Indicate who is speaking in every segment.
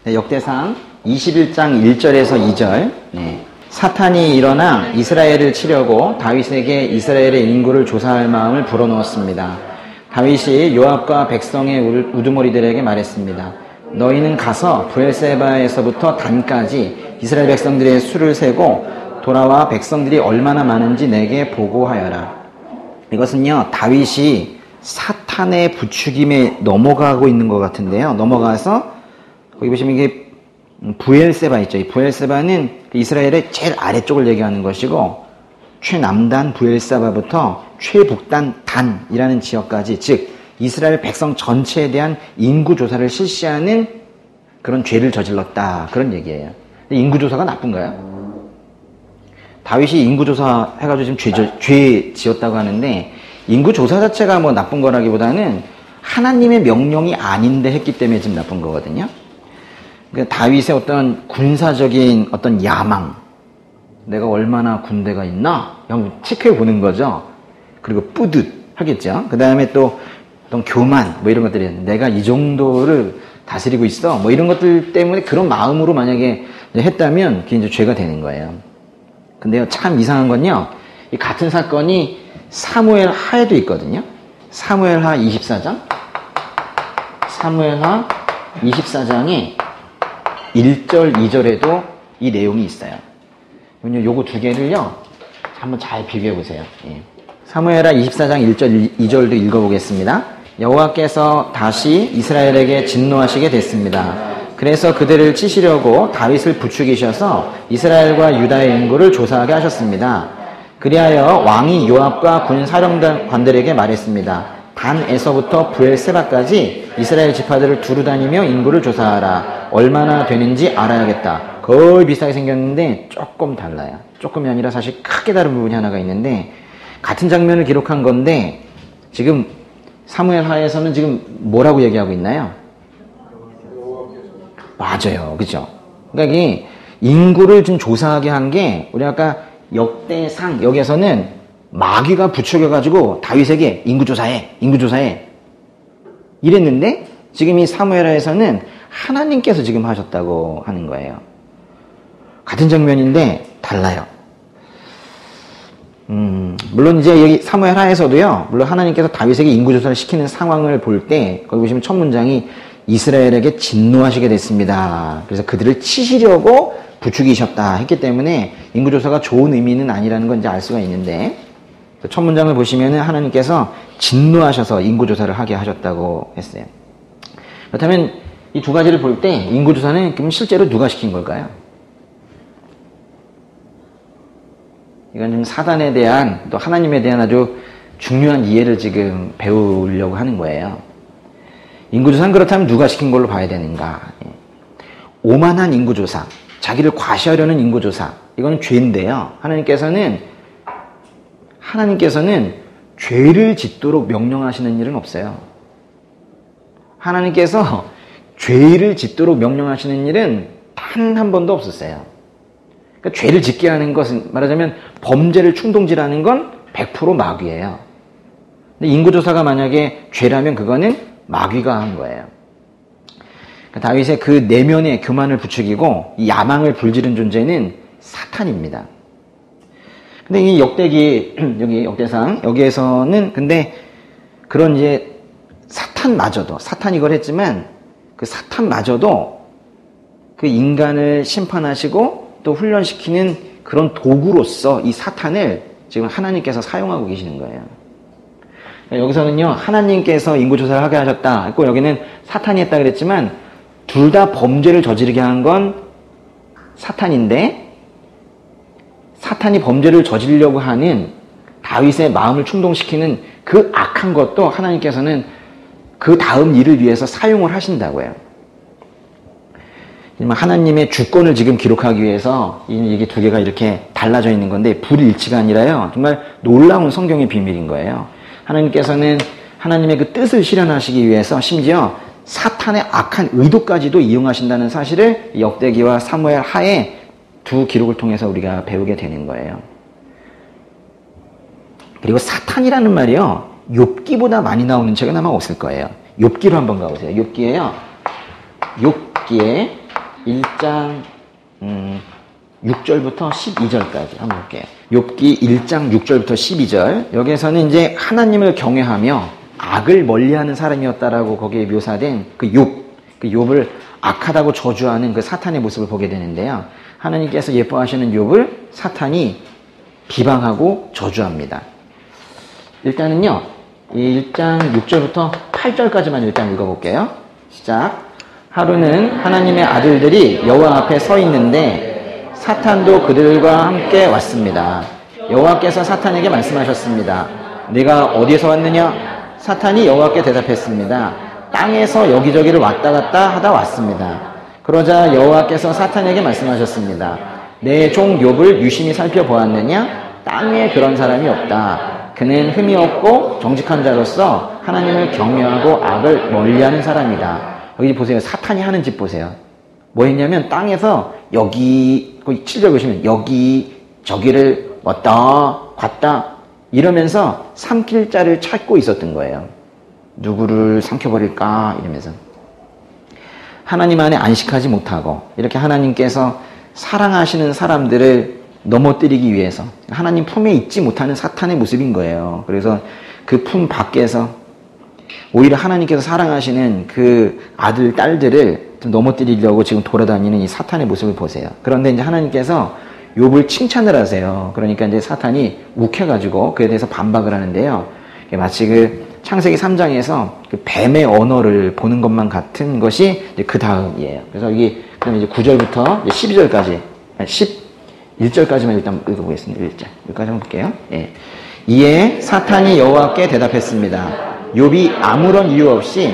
Speaker 1: 네, 역대상 21장 1절에서 2절. 네. 사탄이 일어나 이스라엘을 치려고 다윗에게 이스라엘의 인구를 조사할 마음을 불어넣었습니다. 다윗이 요압과 백성의 우두머리들에게 말했습니다. 너희는 가서 브엘세바에서부터 단까지 이스라엘 백성들의 수를 세고 돌아와 백성들이 얼마나 많은지 내게 보고하여라. 이것은요, 다윗이 사탄의 부추김에 넘어가고 있는 것 같은데요. 넘어가서 거기 보시면 이게 브엘세바 있죠. 이 브엘세바는 이스라엘의 제일 아래쪽을 얘기하는 것이고, 최남단 브엘세바부터 최북단 단이라는 지역까지, 즉 이스라엘 백성 전체에 대한 인구조사를 실시하는 그런 죄를 저질렀다, 그런 얘기예요. 인구조사가 나쁜가요? 다윗이 인구조사 해가지고 지금 죄 지었다고 하는데, 인구조사 자체가 뭐 나쁜 거라기보다는 하나님의 명령이 아닌데 했기 때문에 지금 나쁜 거거든요. 그러니까 다윗의 어떤 군사적인 어떤 야망, 내가 얼마나 군대가 있나? 한번 체크해 보는 거죠. 그리고 뿌듯 하겠죠. 그 다음에 또 어떤 교만, 뭐 이런 것들이, 내가 이 정도를 다스리고 있어, 뭐 이런 것들 때문에 그런 마음으로 만약에 했다면 그게 이제 죄가 되는 거예요. 근데요, 참 이상한 건요, 이 같은 사건이 사무엘 하에도 있거든요. 사무엘 하 24장? 사무엘 하 24장에 1절, 2절에도 이 내용이 있어요. 요거 두 개를요, 한번 잘 비교해 보세요. 예. 사무엘 하 24장 1절, 2절도 읽어보겠습니다. 여호와께서 다시 이스라엘에게 진노하시게 됐습니다. 그래서 그들을 치시려고 다윗을 부추기셔서 이스라엘과 유다의 인구를 조사하게 하셨습니다. 그리하여 왕이 요압과 군 사령관들에게 말했습니다. 단에서부터 브엘세바까지 이스라엘 지파들을 두루 다니며 인구를 조사하라. 얼마나 되는지 알아야겠다. 거의 비슷하게 생겼는데 조금 달라요. 조금이 아니라 사실 크게 다른 부분이 하나가 있는데, 같은 장면을 기록한 건데 지금 사무엘 하에서는 지금 뭐라고 얘기하고 있나요? 맞아요. 그죠? 그러니까 이 인구를 좀 조사하게 한 게, 우리 아까 역대상 여기에서는 마귀가 부추겨가지고 다윗에게 인구조사해 이랬는데, 지금 이 사무엘하에서는 하나님께서 지금 하셨다고 하는 거예요. 같은 장면인데 달라요. 물론 이제 여기 사무엘하에서도요, 물론 하나님께서 다윗에게 인구조사를 시키는 상황을 볼 때 거기 보시면 첫 문장이 이스라엘에게 진노하시게 됐습니다. 그래서 그들을 치시려고 부추기셨다 했기 때문에 인구조사가 좋은 의미는 아니라는 건 이제 알 수가 있는데, 첫 문장을 보시면은 하나님께서 진노하셔서 인구조사를 하게 하셨다고 했어요. 그렇다면 이 두 가지를 볼 때 인구조사는 그럼 실제로 누가 시킨 걸까요? 이건 좀 사단에 대한, 또 하나님에 대한 아주 중요한 이해를 지금 배우려고 하는 거예요. 인구조사는 그렇다면 누가 시킨 걸로 봐야 되는가? 오만한 인구조사, 자기를 과시하려는 인구조사, 이거는 죄인데요. 하나님께서는 죄를 짓도록 명령하시는 일은 없어요. 하나님께서 죄를 짓도록 명령하시는 일은 단 한 번도 없었어요. 그러니까 죄를 짓게 하는 것은, 말하자면 범죄를 충동질하는 건 100% 마귀예요. 근데 인구조사가 만약에 죄라면 그거는 마귀가 한 거예요. 그러니까 다윗의 그 내면의 교만을 부추기고 이 야망을 불지른 존재는 사탄입니다. 근데 이 역대기, 여기 역대상, 여기에서는 근데 그런 이제 사탄마저도, 사탄이 이걸 했지만 그 사탄마저도 그 인간을 심판하시고 또 훈련시키는 그런 도구로서 이 사탄을 지금 하나님께서 사용하고 계시는 거예요. 여기서는요, 하나님께서 인구조사를 하게 하셨다 했고, 여기는 사탄이 했다 그랬지만 둘 다 범죄를 저지르게 한 건 사탄인데, 사탄이 범죄를 저지르려고 하는 다윗의 마음을 충동시키는 그 악한 것도 하나님께서는 그 다음 일을 위해서 사용을 하신다고요. 하나님의 주권을 지금 기록하기 위해서 이게 두 개가 이렇게 달라져 있는 건데, 불일치가 아니라요, 정말 놀라운 성경의 비밀인 거예요. 하나님께서는 하나님의 그 뜻을 실현하시기 위해서 심지어 사탄의 악한 의도까지도 이용하신다는 사실을 역대기와 사무엘 하에 두 기록을 통해서 우리가 배우게 되는 거예요. 그리고 사탄이라는 말이요, 욥기보다 많이 나오는 책은 아마 없을 거예요. 욥기로 한번 가보세요. 욥기에요. 욥기에 1장 6절부터 12절까지 한번 볼게요. 욥기 1장 6절부터 12절. 여기에서는 이제 하나님을 경외하며 악을 멀리하는 사람이었다라고 거기에 묘사된 그 욥을 악하다고 저주하는 그 사탄의 모습을 보게 되는데요. 하나님께서 예뻐하시는 욥을 사탄이 비방하고 저주합니다. 일단은요, 1장 6절부터 8절까지만 일단 읽어볼게요. 시작. 하루는 하나님의 아들들이 여호와 앞에 서 있는데 사탄도 그들과 함께 왔습니다. 여호와께서 사탄에게 말씀하셨습니다. 네가 어디에서 왔느냐? 사탄이 여호와께 대답했습니다. 땅에서 여기저기를 왔다 갔다 하다 왔습니다. 그러자 여호와께서 사탄에게 말씀하셨습니다. 내 종 욥을 유심히 살펴보았느냐? 땅에 그런 사람이 없다. 그는 흠이 없고 정직한 자로서 하나님을 경외하고 악을 멀리하는 사람이다. 여기 보세요. 사탄이 하는 짓 보세요. 뭐 했냐면 땅에서 여기 7절 보시면 여기 저기를 왔다 갔다 이러면서 삼킬 자를 찾고 있었던 거예요. 누구를 삼켜버릴까 이러면서 하나님 안에 안식하지 못하고 이렇게 하나님께서 사랑하시는 사람들을 넘어뜨리기 위해서 하나님 품에 있지 못하는 사탄의 모습인 거예요. 그래서 그 품 밖에서 오히려 하나님께서 사랑하시는 그 아들, 딸들을 좀 넘어뜨리려고 지금 돌아다니는 이 사탄의 모습을 보세요. 그런데 이제 하나님께서 욥을 칭찬을 하세요. 그러니까 이제 사탄이 욱해가지고 그에 대해서 반박을 하는데요. 마치 그 창세기 3장에서 그 뱀의 언어를 보는 것만 같은 것이 이제 그 다음이에요. 그래서 여기, 그다음에 이제 9절부터 12절까지, 11절까지만 일단 읽어보겠습니다. 1절. 여기까지 한번 볼게요. 예. 이에 사탄이 여호와께 대답했습니다. 욥이 아무런 이유 없이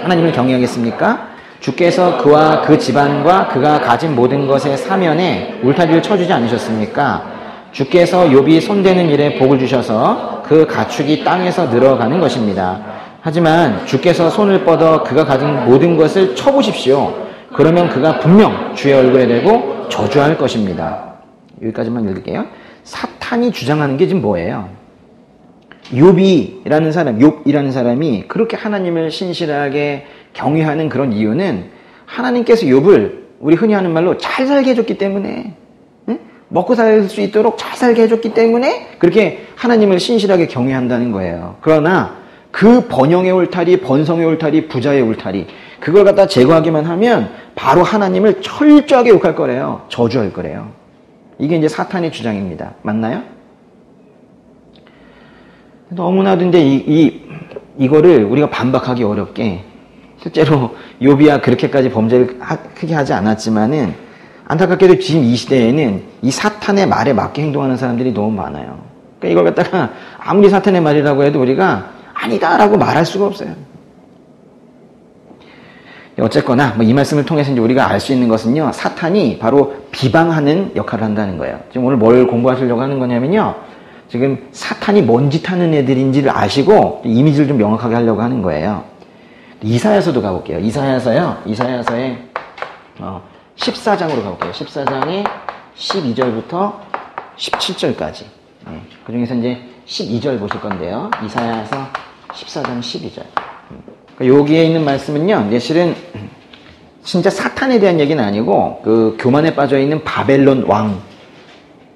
Speaker 1: 하나님을 경외하겠습니까? 주께서 그와 그 집안과 그가 가진 모든 것의 사면에 울타리를 쳐주지 않으셨습니까? 주께서 욥이 손대는 일에 복을 주셔서 그 가축이 땅에서 늘어가는 것입니다. 하지만 주께서 손을 뻗어 그가 가진 모든 것을 쳐보십시오. 그러면 그가 분명 주의 얼굴에 대고 저주할 것입니다. 여기까지만 읽을게요. 사탄이 주장하는 게 지금 뭐예요? 욥이라는 사람이 그렇게 하나님을 신실하게 경외하는 그런 이유는 하나님께서 욥을 우리 흔히 하는 말로 잘 살게 해줬기 때문에, 먹고 살 수 있도록 잘 살게 해줬기 때문에 그렇게 하나님을 신실하게 경외한다는 거예요. 그러나 그 번영의 울타리, 번성의 울타리, 부자의 울타리 그걸 갖다 제거하기만 하면 바로 하나님을 철저하게 욕할 거래요. 저주할 거래요. 이게 이제 사탄의 주장입니다. 맞나요? 너무나도 이제 이거를 우리가 반박하기 어렵게 실제로 욥이야 그렇게까지 범죄를 크게 하지 않았지만은 안타깝게도 지금 이 시대에는 이 사탄의 말에 맞게 행동하는 사람들이 너무 많아요. 그러니까 이걸 갖다가 아무리 사탄의 말이라고 해도 우리가 아니다라고 말할 수가 없어요. 어쨌거나 이 말씀을 통해서 이제 우리가 알 수 있는 것은요, 사탄이 바로 비방하는 역할을 한다는 거예요. 지금 오늘 뭘 공부하시려고 하는 거냐면요, 지금 사탄이 뭔 짓 하는 애들인지를 아시고 이미지를 좀 명확하게 하려고 하는 거예요. 이사야서도 가볼게요. 이사야서의 14장으로 가볼게요. 14장의 12절부터 17절까지. 그 중에서 이제 12절 보실 건데요. 이사야서 14장 12절. 여기에 있는 말씀은요, 이제 실은 진짜 사탄에 대한 얘기는 아니고 그 교만에 빠져 있는 바벨론 왕,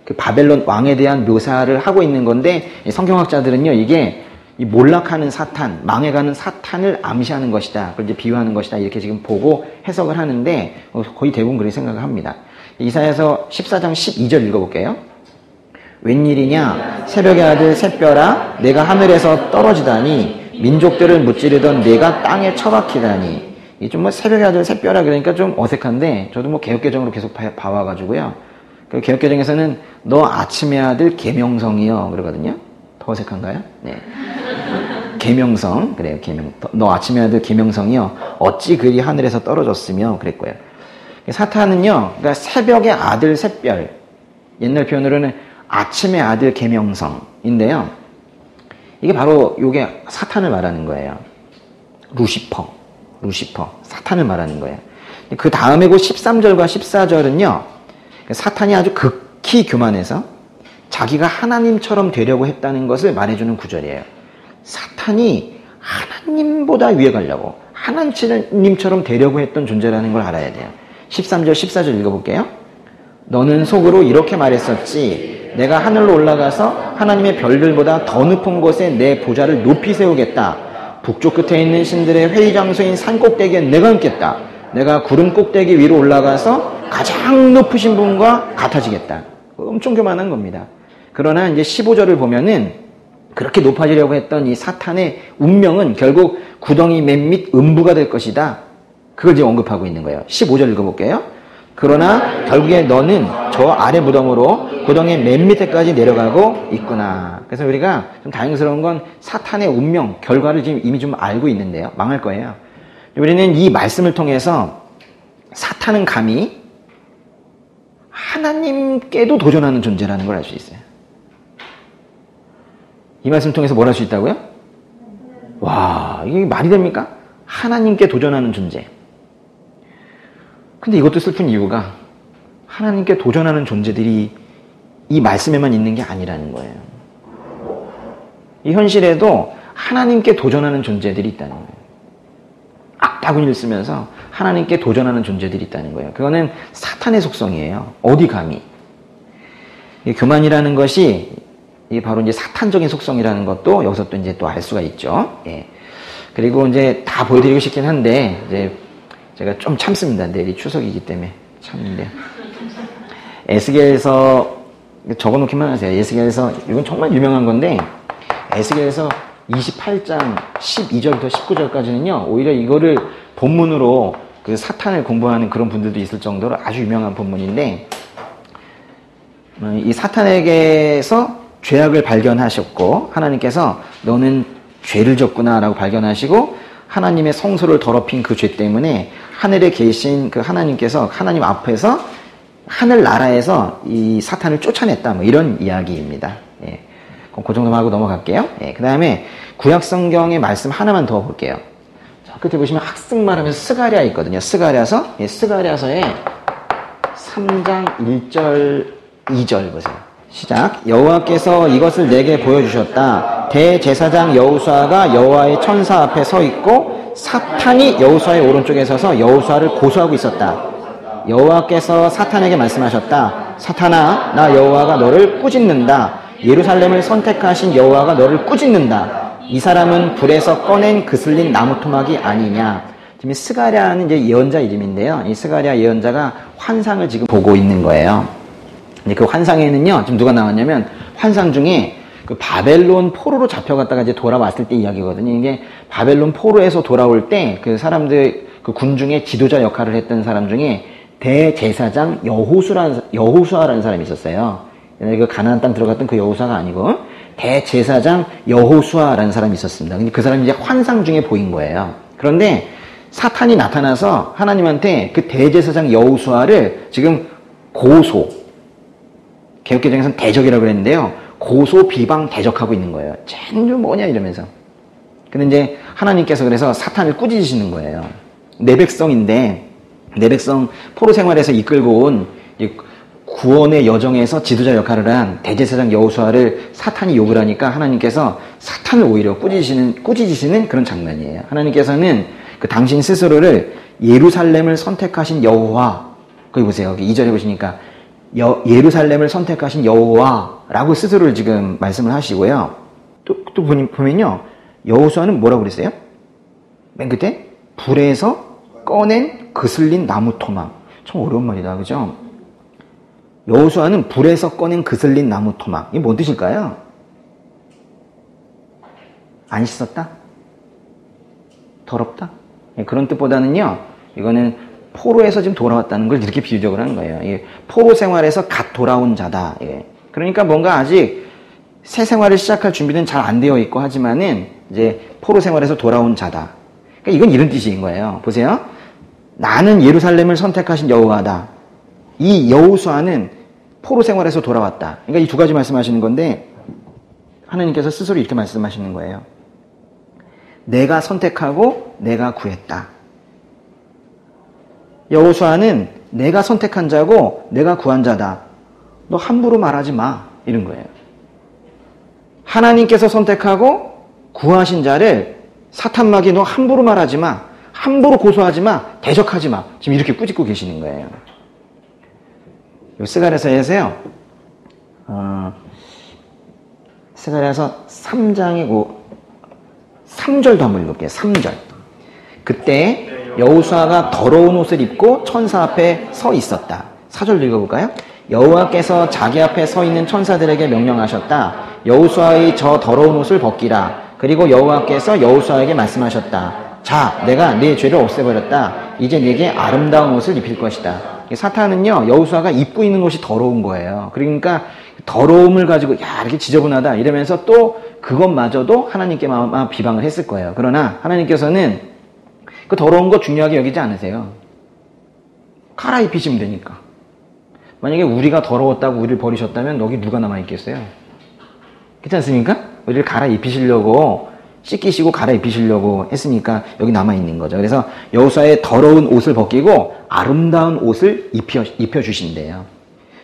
Speaker 1: 그 바벨론 왕에 대한 묘사를 하고 있는 건데 성경학자들은요, 이게 이 몰락하는 사탄, 망해가는 사탄을 암시하는 것이다, 그걸 이제 비유하는 것이다 이렇게 지금 보고 해석을 하는데 거의 대부분 그렇게 생각을 합니다. 이사야서 14장 12절 읽어볼게요. 웬일이냐 새벽의 아들 샛별아 내가 하늘에서 떨어지다니 민족들을 무찌르던 내가 땅에 처박히다니. 이 좀 새벽의 아들 샛별아 그러니까 좀 어색한데 저도 개역개정으로 계속 봐와가지고요. 그 개역개정에서는 너 아침의 아들 계명성이요 그러거든요. 더 어색한가요? 네. 계명성 그래요. 너 아침의 아들 계명성이요 어찌 그리 하늘에서 떨어졌으며 그랬고요. 사탄은요, 그러니까 새벽의 아들 샛별, 옛날 표현으로는 아침의 아들 계명성인데요. 이게 바로 요게 사탄을 말하는 거예요. 루시퍼, 사탄을 말하는 거예요. 그 다음에 그 13절과 14절은요, 사탄이 아주 극히 교만해서 자기가 하나님처럼 되려고 했다는 것을 말해주는 구절이에요. 사탄이 하나님보다 위에 가려고, 하나님처럼 되려고 했던 존재라는 걸 알아야 돼요. 13절, 14절 읽어볼게요. 너는 속으로 이렇게 말했었지. 내가 하늘로 올라가서 하나님의 별들보다 더 높은 곳에 내 보좌를 높이 세우겠다. 북쪽 끝에 있는 신들의 회의 장소인 산 꼭대기에 내가 앉겠다. 내가 구름 꼭대기 위로 올라가서 가장 높으신 분과 같아지겠다. 엄청 교만한 겁니다. 그러나 이제 15절을 보면은 그렇게 높아지려고 했던 이 사탄의 운명은 결국 구덩이 맨 밑 음부가 될 것이다. 그걸 이제 언급하고 있는 거예요. 15절 읽어볼게요. 그러나 결국에 너는 저 아래 무덤으로 구덩이 맨 밑에까지 내려가고 있구나. 그래서 우리가 좀 다행스러운 건 사탄의 운명, 결과를 지금 이미 좀 알고 있는데요. 망할 거예요. 우리는 이 말씀을 통해서 사탄은 감히 하나님께도 도전하는 존재라는 걸 알 수 있어요. 이 말씀 통해서 뭘 할 수 있다고요? 와, 이게 말이 됩니까? 하나님께 도전하는 존재. 근데 이것도 슬픈 이유가 하나님께 도전하는 존재들이 이 말씀에만 있는 게 아니라는 거예요. 이 현실에도 하나님께 도전하는 존재들이 있다는 거예요. 악다구니를 쓰면서 하나님께 도전하는 존재들이 있다는 거예요. 그거는 사탄의 속성이에요. 어디 감히. 교만이라는 것이 이게 바로 이제 사탄적인 속성이라는 것도 여기서 또 이제 또 알 수가 있죠. 예. 그리고 이제 다 보여드리고 싶긴 한데, 이제 제가 좀 참습니다. 내일이 추석이기 때문에 참는데. 에스겔에서 적어 놓기만 하세요. 에스겔에서, 이건 정말 유명한 건데, 에스겔에서 28장 12절부터 19절까지는요, 오히려 이거를 본문으로 그 사탄을 공부하는 그런 분들도 있을 정도로 아주 유명한 본문인데, 이 사탄에게서 죄악을 발견하셨고 하나님께서 너는 죄를 졌구나 라고 발견하시고 하나님의 성소를 더럽힌 그 죄 때문에 하늘에 계신 그 하나님께서 하나님 앞에서 하늘나라에서 이 사탄을 쫓아냈다, 뭐 이런 이야기입니다. 예. 그 정도만 하고 넘어갈게요. 예. 그 다음에 구약성경의 말씀 하나만 더 볼게요. 저 끝에 보시면 학승말 하면서 스가랴 있거든요. 스가랴서, 예, 스가랴서의 3장 1절 2절 보세요. 시작. 여호와께서 이것을 내게 보여주셨다. 대제사장 여호수아가 여호와의 천사 앞에 서 있고 사탄이 여호수아의 오른쪽에 서서 여호수아를 고소하고 있었다. 여호와께서 사탄에게 말씀하셨다. 사탄아, 나 여호와가 너를 꾸짖는다. 예루살렘을 선택하신 여호와가 너를 꾸짖는다. 이 사람은 불에서 꺼낸 그슬린 나무 토막이 아니냐. 지금 스가랴는 이제 예언자 이름인데요. 이 스가랴 예언자가 환상을 지금 보고 있는 거예요. 그 환상에는요, 지금 누가 나왔냐면, 환상 중에 그 바벨론 포로로 잡혀갔다가 이제 돌아왔을 때 이야기거든요. 이게 바벨론 포로에서 돌아올 때 그 사람들, 그 군 중에 지도자 역할을 했던 사람 중에 대제사장 여호수아라는 사람이 있었어요. 그 가나안 땅 들어갔던 그 여호수아가 아니고, 대제사장 여호수아라는 사람이 있었습니다. 근데 그 사람이 이제 환상 중에 보인 거예요. 그런데 사탄이 나타나서 하나님한테 그 대제사장 여호수아를 지금 개역개정에서는 대적이라고 그랬는데요. 고소, 비방, 대적하고 있는 거예요. 쟤는 좀 뭐냐 이러면서. 근데 이제 하나님께서 그래서 사탄을 꾸짖으시는 거예요. 내 백성인데, 내 백성 포로 생활에서 이끌고 온 구원의 여정에서 지도자 역할을 한 대제사장 여호수아를 사탄이 욕을 하니까 하나님께서 사탄을 오히려 꾸짖으시는 그런 장면이에요. 하나님께서는 그 당신 스스로를 예루살렘을 선택하신 여호와, 거기 보세요. 여기 2절에 보시니까 예루살렘을 선택하신 여호와라고 스스로를 지금 말씀을 하시고요. 또 보면요. 여호수아는 뭐라고 그랬어요? 맨 끝에 불에서 꺼낸 그슬린 나무 토막. 참 어려운 말이다. 그죠? 여호수아는 불에서 꺼낸 그슬린 나무 토막. 이게 뭔 뜻일까요? 안 씻었다? 더럽다? 그런 뜻보다는요. 이거는 포로에서 지금 돌아왔다는 걸 이렇게 비유적으로 하는 거예요. 포로 생활에서 갓 돌아온 자다. 그러니까 뭔가 아직 새 생활을 시작할 준비는 잘 안 되어 있고 하지만은 이제 포로 생활에서 돌아온 자다. 그러니까 이건 이런 뜻인 거예요. 보세요. 나는 예루살렘을 선택하신 여호와다. 이 여호수아는 포로 생활에서 돌아왔다. 그러니까 이 두 가지 말씀하시는 건데 하나님께서 스스로 이렇게 말씀하시는 거예요. 내가 선택하고 내가 구했다. 여호수아는 내가 선택한 자고 내가 구한 자다. 너 함부로 말하지 마. 이런 거예요. 하나님께서 선택하고 구하신 자를 사탄막이 너 함부로 말하지 마. 함부로 고소하지 마, 대적하지 마. 지금 이렇게 꾸짖고 계시는 거예요. 요 스가랴서에서요, 스가랴서 3장이고 3절도 한번 읽을게요. 3절. 그때 여호수아가 더러운 옷을 입고 천사 앞에 서 있었다. 4절 읽어볼까요? 여호와께서 자기 앞에 서 있는 천사들에게 명령하셨다. 여호수아의 저 더러운 옷을 벗기라. 그리고 여호와께서 여호수아에게 말씀하셨다. 자, 내가 네 죄를 없애버렸다. 이제 네게 아름다운 옷을 입힐 것이다. 사탄은요, 여호수아가 입고 있는 옷이 더러운 거예요. 그러니까 더러움을 가지고 야, 이렇게 지저분하다 이러면서 또 그것마저도 하나님께 비방을 했을 거예요. 그러나 하나님께서는 그 더러운 거 중요하게 여기지 않으세요. 갈아입히시면 되니까. 만약에 우리가 더러웠다고 우리를 버리셨다면 여기 누가 남아있겠어요? 그렇지 않습니까? 우리를 갈아입히시려고 씻기시고 갈아입히시려고 했으니까 여기 남아있는 거죠. 그래서 여호수아의 더러운 옷을 벗기고 아름다운 옷을 입혀주신대요.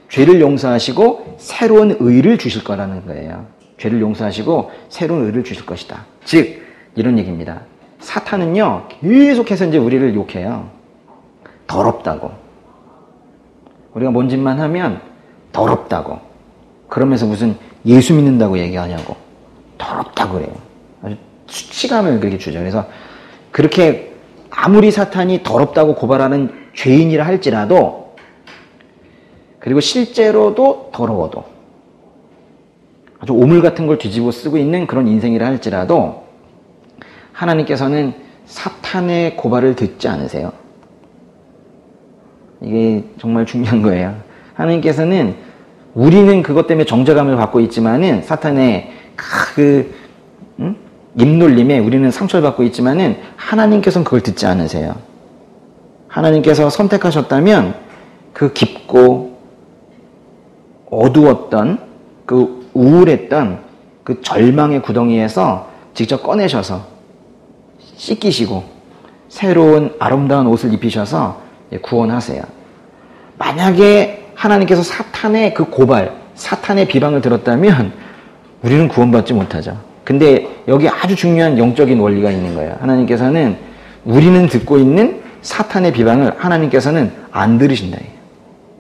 Speaker 1: 죄를 용서하시고 새로운 의를 주실 거라는 거예요. 죄를 용서하시고 새로운 의를 주실 것이다. 즉 이런 얘기입니다. 사탄은요 계속해서 이제 우리를 욕해요. 더럽다고. 우리가 뭔 짓만 하면 더럽다고. 그러면서 무슨 예수 믿는다고 얘기하냐고. 더럽다고 그래요. 아주 수치감을 그렇게 주죠. 그래서 그렇게 아무리 사탄이 더럽다고 고발하는 죄인이라 할지라도, 그리고 실제로도 더러워도, 아주 오물 같은 걸 뒤집어 쓰고 있는 그런 인생이라 할지라도 하나님께서는 사탄의 고발을 듣지 않으세요. 이게 정말 중요한 거예요. 하나님께서는 우리는 그것 때문에 정죄감을 받고 있지만은 사탄의 입놀림에 우리는 상처를 받고 있지만은 하나님께서는 그걸 듣지 않으세요. 하나님께서 선택하셨다면 그 깊고 어두웠던 그 우울했던 그 절망의 구덩이에서 직접 꺼내셔서 씻기시고 새로운 아름다운 옷을 입히셔서 구원하세요. 만약에 하나님께서 사탄의 그 고발, 사탄의 비방을 들었다면 우리는 구원받지 못하죠. 근데 여기 아주 중요한 영적인 원리가 있는 거예요. 하나님께서는 우리는 듣고 있는 사탄의 비방을 하나님께서는 안 들으신다.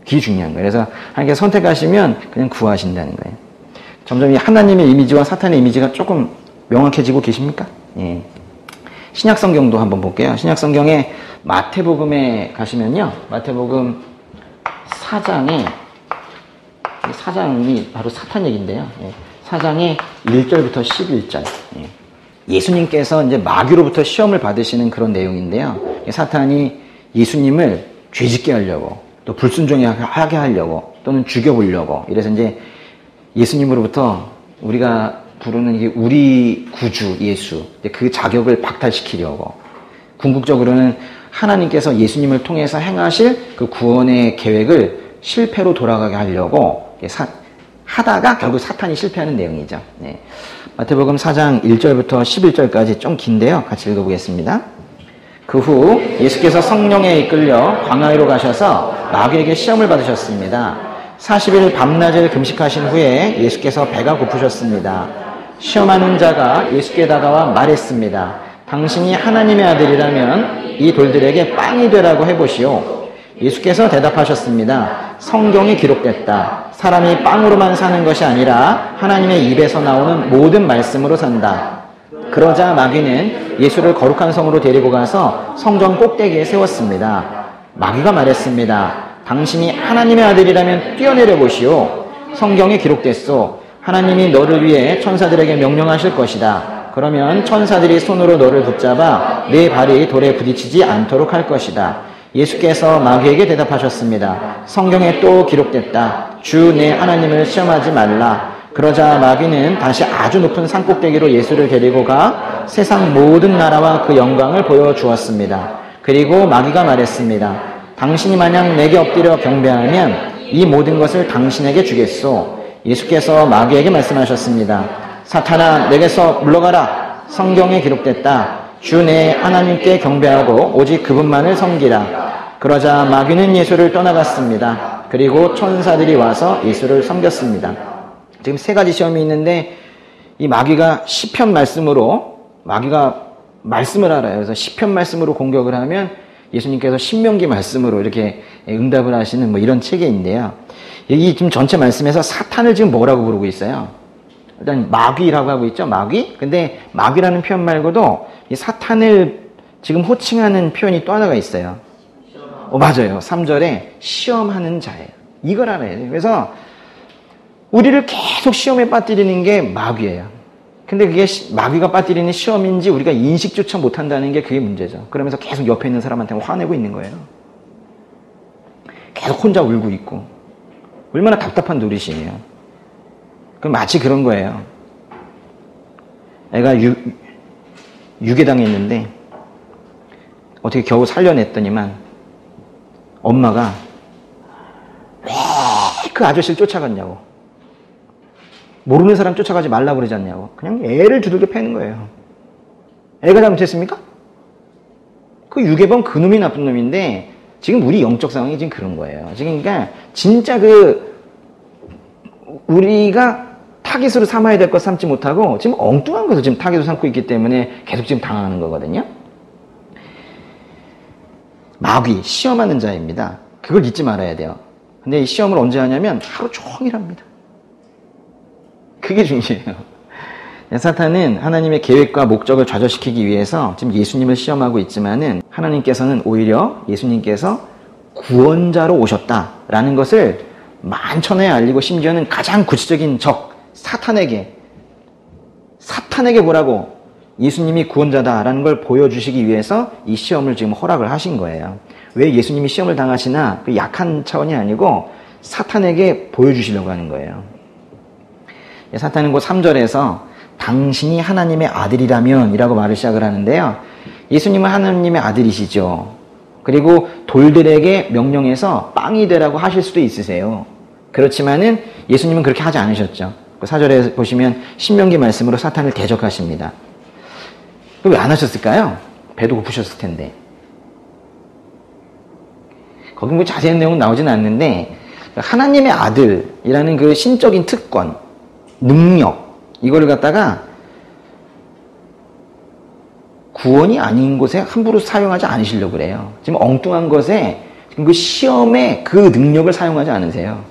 Speaker 1: 그게 중요한 거예요. 그래서 하나님께서 선택하시면 그냥 구하신다는 거예요. 점점 이 하나님의 이미지와 사탄의 이미지가 조금 명확해지고 계십니까? 예. 신약성경도 한번 볼게요. 신약성경에 마태복음에 가시면요. 마태복음 4장이 바로 사탄 얘기인데요. 예. 4장의 1절부터 11절. 예. 예수님께서 이제 마귀로부터 시험을 받으시는 그런 내용인데요. 사탄이 예수님을 죄짓게 하려고, 또 불순종하게 하려고, 또는 죽여보려고, 이래서 이제 예수님으로부터 우리가 부르는 이게 우리 구주 예수, 그 자격을 박탈시키려고, 궁극적으로는 하나님께서 예수님을 통해서 행하실 그 구원의 계획을 실패로 돌아가게 하려고 하다가 결국 사탄이 실패하는 내용이죠. 네. 마태복음 4장 1절부터 11절까지 좀 긴데요. 같이 읽어보겠습니다. 그 후 예수께서 성령에 이끌려 광야로 가셔서 마귀에게 시험을 받으셨습니다. 40일 밤낮을 금식하신 후에 예수께서 배가 고프셨습니다. 시험하는 자가 예수께 다가와 말했습니다. 당신이 하나님의 아들이라면 이 돌들에게 빵이 되라고 해보시오. 예수께서 대답하셨습니다. 성경에 기록됐다. 사람이 빵으로만 사는 것이 아니라 하나님의 입에서 나오는 모든 말씀으로 산다. 그러자 마귀는 예수를 거룩한 성으로 데리고 가서 성전 꼭대기에 세웠습니다. 마귀가 말했습니다. 당신이 하나님의 아들이라면 뛰어내려 보시오. 성경에 기록됐소. 하나님이 너를 위해 천사들에게 명령하실 것이다. 그러면 천사들이 손으로 너를 붙잡아 네 발이 돌에 부딪히지 않도록 할 것이다. 예수께서 마귀에게 대답하셨습니다. 성경에 또 기록됐다. 주 내 하나님을 시험하지 말라. 그러자 마귀는 다시 아주 높은 산꼭대기로 예수를 데리고 가 세상 모든 나라와 그 영광을 보여주었습니다. 그리고 마귀가 말했습니다. 당신이 만약 내게 엎드려 경배하면 이 모든 것을 당신에게 주겠소. 예수께서 마귀에게 말씀하셨습니다. 사탄아, 내게서 물러가라. 성경에 기록됐다. 주 내 하나님께 경배하고 오직 그분만을 섬기라. 그러자 마귀는 예수를 떠나갔습니다. 그리고 천사들이 와서 예수를 섬겼습니다. 지금 세 가지 시험이 있는데 이 마귀가 시편 말씀으로 마귀가 말씀을 알아요. 그래서 시편 말씀으로 공격을 하면 예수님께서 신명기 말씀으로 이렇게 응답을 하시는 뭐 이런 체계인데요. 여기 지금 전체 말씀에서 사탄을 지금 뭐라고 부르고 있어요? 일단 마귀라고 하고 있죠. 마귀. 근데 마귀라는 표현 말고도 이 사탄을 지금 호칭하는 표현이 또 하나가 있어요. 맞아요. 3절에 시험하는 자예요. 이걸 알아야 돼요. 그래서 우리를 계속 시험에 빠뜨리는 게 마귀예요. 근데 그게 마귀가 빠뜨리는 시험인지 우리가 인식조차 못한다는 게 그게 문제죠. 그러면서 계속 옆에 있는 사람한테 화내고 있는 거예요. 계속 혼자 울고 있고. 얼마나 답답한 노릇이에요. 그럼 마치 그런 거예요. 애가 유괴당했는데 어떻게 겨우 살려냈더니만 엄마가 왜 그 아저씨를 쫓아갔냐고. 모르는 사람 쫓아가지 말라고 그러지 않냐고. 그냥 애를 두들겨 패는 거예요. 애가 잘못했습니까? 그 유괴범 그 놈이 나쁜 놈인데 지금 우리 영적 상황이 지금 그런 거예요. 지금 그러니까 진짜 우리가 타깃으로 삼아야 될 것 삼지 못하고 지금 엉뚱한 것을 지금 타깃으로 삼고 있기 때문에 계속 지금 당하는 거거든요. 마귀, 시험하는 자입니다. 그걸 잊지 말아야 돼요. 근데 이 시험을 언제 하냐면 하루 종일 합니다. 그게 중요해요. 사탄은 하나님의 계획과 목적을 좌절시키기 위해서 지금 예수님을 시험하고 있지만은 하나님께서는 오히려 예수님께서 구원자로 오셨다라는 것을 만천하에 알리고 심지어는 가장 구체적인 적 사탄에게 뭐라고 예수님이 구원자다라는 걸 보여주시기 위해서 이 시험을 지금 허락을 하신 거예요. 왜 예수님이 시험을 당하시나 그 약한 차원이 아니고 사탄에게 보여주시려고 하는 거예요. 사탄은 곧 3절에서 당신이 하나님의 아들이라면 이라고 말을 시작을 하는데요. 예수님은 하나님의 아들이시죠. 그리고 돌들에게 명령해서 빵이 되라고 하실 수도 있으세요. 그렇지만은 예수님은 그렇게 하지 않으셨죠. 그 4절에 보시면 신명기 말씀으로 사탄을 대적하십니다. 왜 안 하셨을까요? 배도 고프셨을 텐데. 거기 뭐 자세한 내용은 나오진 않는데 하나님의 아들이라는 그 신적인 특권, 능력 이거를 갖다가 구원이 아닌 곳에 함부로 사용하지 않으시려고 그래요. 지금 엉뚱한 것에 지금 그 시험에 그 능력을 사용하지 않으세요.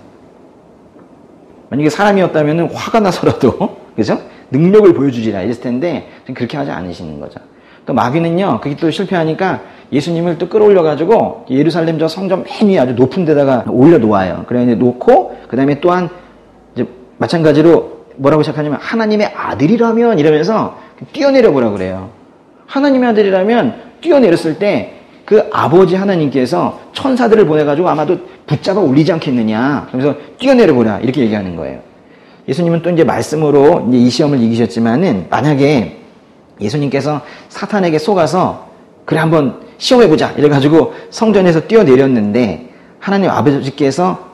Speaker 1: 만약에 사람이었다면 화가 나서라도 그죠? 능력을 보여주지라 이랬을 텐데 지금 그렇게 하지 않으시는 거죠. 또 마귀는요, 그게 또 실패하니까 예수님을 또 끌어올려가지고 예루살렘 저 성전 맨 위에 아주 높은 데다가 올려놓아요. 그래 놓고 그 다음에 또한 이제 마찬가지로 뭐라고 시작하냐면 하나님의 아들이라면 이러면서 뛰어내려 보라고 그래요. 하나님의 아들이라면 뛰어내렸을 때 그 아버지 하나님께서 천사들을 보내가지고 아마도 붙잡아 올리지 않겠느냐. 그래서 뛰어내려 보라 이렇게 얘기하는 거예요. 예수님은 또 이제 말씀으로 이제 이 시험을 이기셨지만은 만약에 예수님께서 사탄에게 속아서 그래 한번 시험해보자 이래가지고 성전에서 뛰어내렸는데 하나님 아버지께서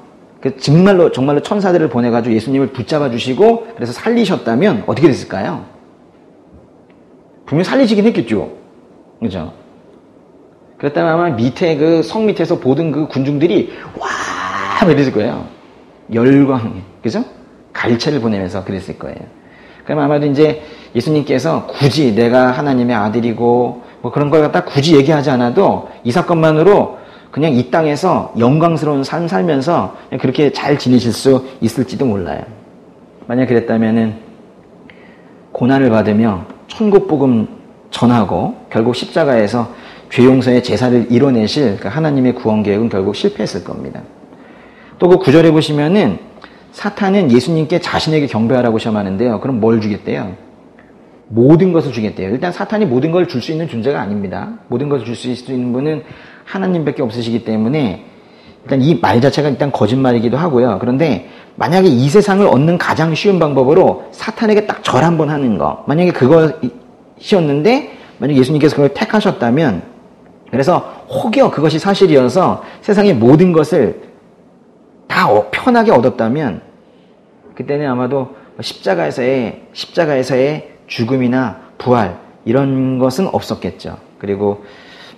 Speaker 1: 정말로 천사들을 보내가지고 예수님을 붙잡아 주시고 그래서 살리셨다면 어떻게 됐을까요? 분명히 살리시긴 했겠죠. 그죠? 그랬다면 아마 밑에 그 성 밑에서 보던 그 군중들이 와! 이랬을 거예요. 열광, 그죠? 갈채를 보내면서 그랬을 거예요. 그럼 아마도 이제 예수님께서 굳이 내가 하나님의 아들이고 뭐 그런 걸 갖다 굳이 얘기하지 않아도 이 사건만으로 그냥 이 땅에서 영광스러운 삶 살면서 그냥 그렇게 잘 지내실 수 있을지도 몰라요. 만약 그랬다면은 고난을 받으며 천국 복음 전하고 결국 십자가에서 죄 용서의 제사를 이뤄내실 그 하나님의 구원 계획은 결국 실패했을 겁니다. 또 그 9절에 보시면은 사탄은 예수님께 자신에게 경배하라고 시험하는데요. 그럼 뭘 주겠대요? 모든 것을 주겠대요. 일단 사탄이 모든 걸 줄 수 있는 존재가 아닙니다. 모든 것을 줄 수 있는 분은 하나님밖에 없으시기 때문에 일단 이 말 자체가 일단 거짓말이기도 하고요. 그런데 만약에 이 세상을 얻는 가장 쉬운 방법으로 사탄에게 딱 절 한번 하는 거. 만약에 그것이었는데 만약에 예수님께서 그걸 택하셨다면 그래서 혹여 그것이 사실이어서 세상의 모든 것을 다 편하게 얻었다면 그때는 아마도 십자가에서의 죽음이나 부활 이런 것은 없었겠죠. 그리고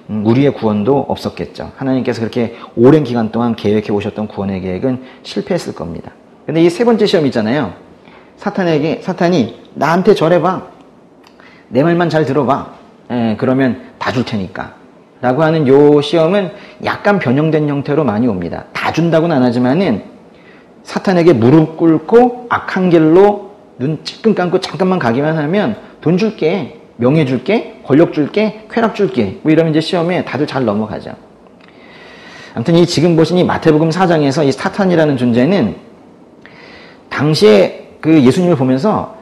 Speaker 1: 우리의 구원도 없었겠죠. 하나님께서 그렇게 오랜 기간 동안 계획해 오셨던 구원의 계획은 실패했을 겁니다. 근데 이 세 번째 시험 있잖아요. 사탄이 나한테 절해봐. 내 말만 잘 들어봐. 그러면 다 줄 테니까. 라고 하는 요 시험은 약간 변형된 형태로 많이 옵니다. 다 준다고는 안 하지만은 사탄에게 무릎 꿇고 악한 길로 눈 찔끔 감고 잠깐만 가기만 하면 돈 줄게, 명예 줄게, 권력 줄게, 쾌락 줄게. 뭐 이러면 이제 시험에 다들 잘 넘어가죠. 아무튼 이 지금 보신 이 마태복음 4장에서 이 사탄이라는 존재는 당시에 그 예수님을 보면서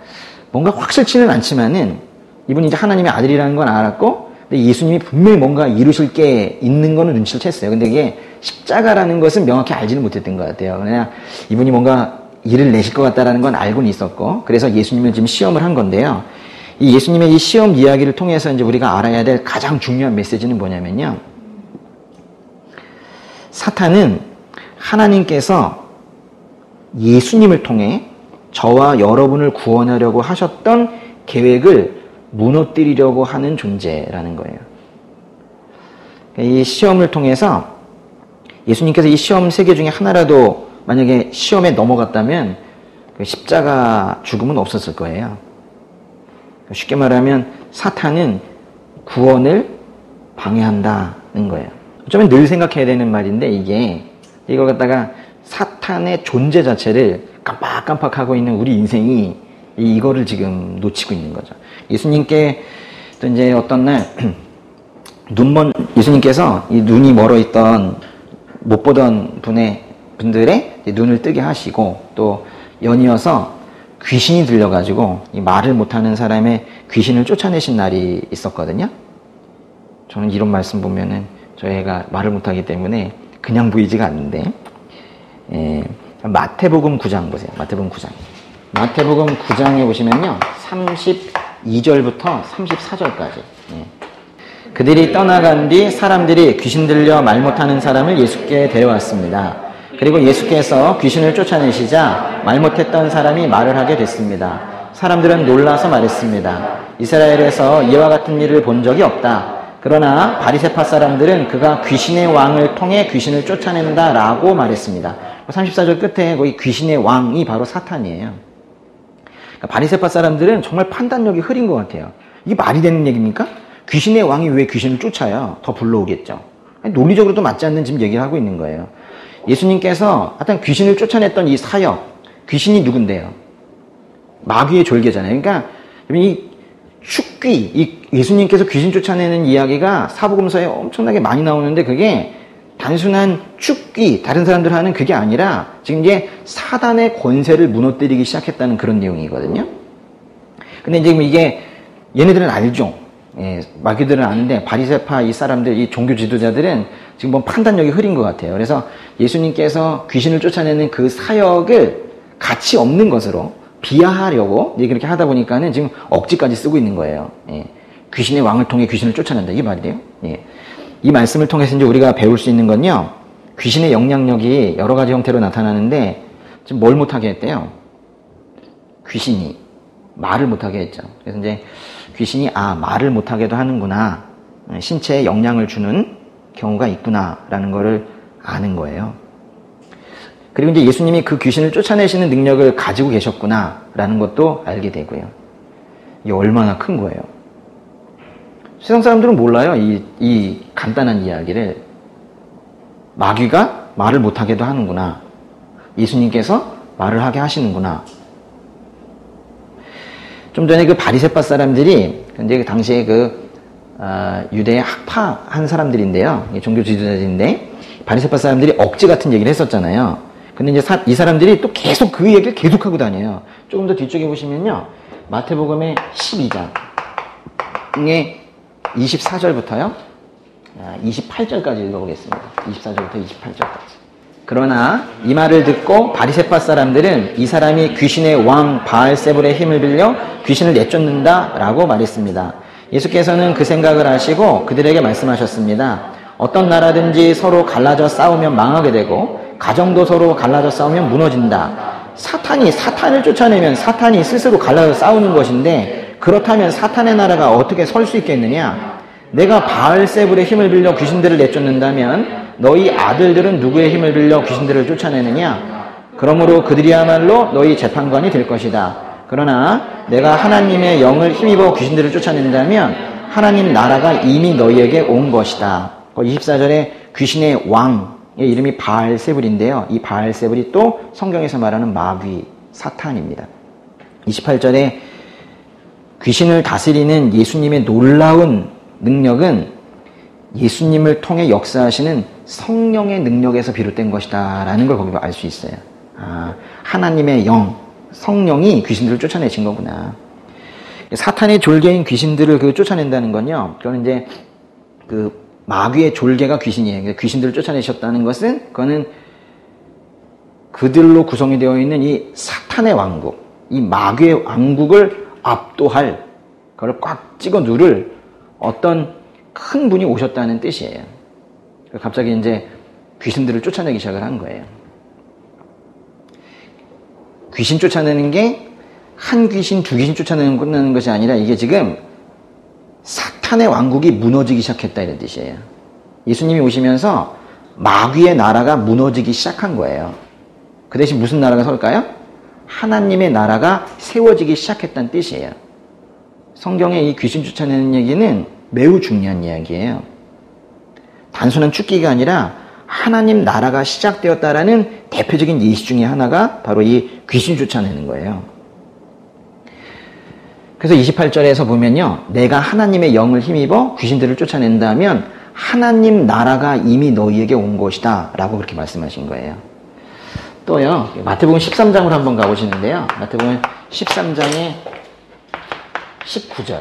Speaker 1: 뭔가 확실치는 않지만은 이분이 이제 하나님의 아들이라는 건 알았고, 근데 예수님이 분명히 뭔가 이루실 게 있는 거는 눈치를 챘어요. 근데 이게 십자가라는 것은 명확히 알지는 못했던 것 같아요. 그냥 이분이 뭔가 일을 내실 것 같다라는 건 알고는 있었고, 그래서 예수님을 지금 시험을 한 건데요. 이 예수님의 이 시험 이야기를 통해서 이제 우리가 알아야 될 가장 중요한 메시지는 뭐냐면요. 사탄은 하나님께서 예수님을 통해 저와 여러분을 구원하려고 하셨던 계획을 무너뜨리려고 하는 존재라는 거예요. 이 시험을 통해서 예수님께서 이 시험 3개 중에 하나라도 만약에 시험에 넘어갔다면 그 십자가 죽음은 없었을 거예요. 쉽게 말하면 사탄은 구원을 방해한다는 거예요. 어쩌면 늘 생각해야 되는 말인데 이걸 갖다가 사탄의 존재 자체를 깜빡깜빡하고 있는 우리 인생이 이거를 지금 놓치고 있는 거죠. 예수님께 또 이제 어떤 날 예수님께서 이 눈이 멀어 있던 못 보던 분들의 눈을 뜨게 하시고 또 연이어서 귀신이 들려가지고 이 말을 못하는 사람의 귀신을 쫓아내신 날이 있었거든요. 저는 이런 말씀 보면은 저희 애가 말을 못하기 때문에 그냥 보이지가 않는데, 마태복음 9장 보세요. 마태복음 9장. 마태복음 9장에 보시면요. 32절부터 34절까지. 그들이 떠나간 뒤 사람들이 귀신 들려 말 못하는 사람을 예수께 데려왔습니다. 그리고 예수께서 귀신을 쫓아내시자 말 못했던 사람이 말을 하게 됐습니다. 사람들은 놀라서 말했습니다. 이스라엘에서 이와 같은 일을 본 적이 없다. 그러나 바리새파 사람들은 그가 귀신의 왕을 통해 귀신을 쫓아낸다라고 말했습니다. 34절 끝에 거기 귀신의 왕이 바로 사탄이에요. 그러니까 바리새파 사람들은 정말 판단력이 흐린 것 같아요. 이게 말이 되는 얘기입니까? 귀신의 왕이 왜 귀신을 쫓아요? 더 불러오겠죠. 논리적으로도 맞지 않는 지금 얘기를 하고 있는 거예요. 예수님께서 하여튼 귀신을 쫓아냈던 이 사역, 귀신이 누군데요? 마귀의 졸개잖아요. 그러니까 이 축귀, 이 예수님께서 귀신 쫓아내는 이야기가 사복음서에 엄청나게 많이 나오는데 그게 단순한 축귀, 다른 사람들 하는 그게 아니라 지금 이제 사단의 권세를 무너뜨리기 시작했다는 그런 내용이거든요. 근데 지금 이게 얘네들은 알죠. 마귀들은 아는데 바리새파 이 사람들, 이 종교 지도자들은 지금 뭐 판단력이 흐린 것 같아요. 그래서 예수님께서 귀신을 쫓아내는 그 사역을 가치 없는 것으로 비하하려고 그렇게 하다 보니까는 지금 억지까지 쓰고 있는 거예요. 귀신의 왕을 통해 귀신을 쫓아낸다. 이게 말이 돼요? 이 말씀을 통해서 이제 우리가 배울 수 있는 건요. 귀신의 영향력이 여러 가지 형태로 나타나는데 지금 뭘 못하게 했대요? 귀신이 말을 못하게 했죠. 그래서 이제 귀신이 말을 못하게도 하는구나. 신체에 영향을 주는 경우가 있구나라는 거를 아는 거예요. 그리고 이제 예수님이 그 귀신을 쫓아내시는 능력을 가지고 계셨구나라는 것도 알게 되고요. 이게 얼마나 큰 거예요. 세상 사람들은 몰라요. 이 간단한 이야기를. 마귀가 말을 못하게도 하는구나. 예수님께서 말을 하게 하시는구나. 좀 전에 그 바리새파 사람들이 이제 그 당시에 유대의 학파한 사람들인데요. 종교 지도자들인데 바리새파 사람들이 억지 같은 얘기를 했었잖아요. 근데 이제 이 사람들이 또 계속 그 얘기를 계속하고 다녀요. 조금 더 뒤쪽에 보시면요. 마태복음의 12장에 24절부터요. 28절까지 읽어보겠습니다. 24절부터 28절까지. 그러나 이 말을 듣고 바리새파 사람들은 이 사람이 귀신의 왕 바알세불의 힘을 빌려 귀신을 내쫓는다라고 말했습니다. 예수께서는 그 생각을 하시고 그들에게 말씀하셨습니다. 어떤 나라든지 서로 갈라져 싸우면 망하게 되고 가정도 서로 갈라져 싸우면 무너진다. 사탄이 사탄을 쫓아내면 사탄이 스스로 갈라져 싸우는 것인데 그렇다면 사탄의 나라가 어떻게 설 수 있겠느냐? 내가 바알세불의 힘을 빌려 귀신들을 내쫓는다면 너희 아들들은 누구의 힘을 빌려 귀신들을 쫓아내느냐? 그러므로 그들이야말로 너희 재판관이 될 것이다. 그러나 내가 하나님의 영을 힘입어 귀신들을 쫓아낸다면 하나님 나라가 이미 너희에게 온 것이다. 24절에 귀신의 왕의 이름이 바알세불인데요. 이 바알세불이 또 성경에서 말하는 마귀, 사탄입니다. 28절에 귀신을 다스리는 예수님의 놀라운 능력은 예수님을 통해 역사하시는 성령의 능력에서 비롯된 것이다 라는 걸 거기서 알 수 있어요. 하나님의 영, 성령이 귀신들을 쫓아내신 거구나. 사탄의 졸개인 귀신들을 쫓아낸다는 건요, 그거는 이제 그 마귀의 졸개가 귀신이에요. 귀신들을 쫓아내셨다는 것은 그거는 그들로 구성이 되어 있는 이 사탄의 왕국, 이 마귀의 왕국을 압도할, 그걸 꽉 찍어 누를 어떤 큰 분이 오셨다는 뜻이에요. 갑자기 이제 귀신들을 쫓아내기 시작을 한 거예요. 귀신 쫓아내는 게 한 귀신, 두 귀신 쫓아내는 것이 아니라 이게 지금 사탄의 왕국이 무너지기 시작했다 이런 뜻이에요. 예수님이 오시면서 마귀의 나라가 무너지기 시작한 거예요. 그 대신 무슨 나라가 설까요? 하나님의 나라가 세워지기 시작했다는 뜻이에요. 성경에 이 귀신 쫓아내는 얘기는 매우 중요한 이야기예요. 단순한 축기가 아니라 하나님 나라가 시작되었다라는 대표적인 예시 중에 하나가 바로 이 귀신 쫓아내는 거예요. 그래서 28절에서 보면요, 내가 하나님의 영을 힘입어 귀신들을 쫓아낸다면 하나님 나라가 이미 너희에게 온 것이다 라고 그렇게 말씀하신 거예요. 또요, 마태복음 13장으로 한번 가보시는데요, 마태복음 13장의 19절,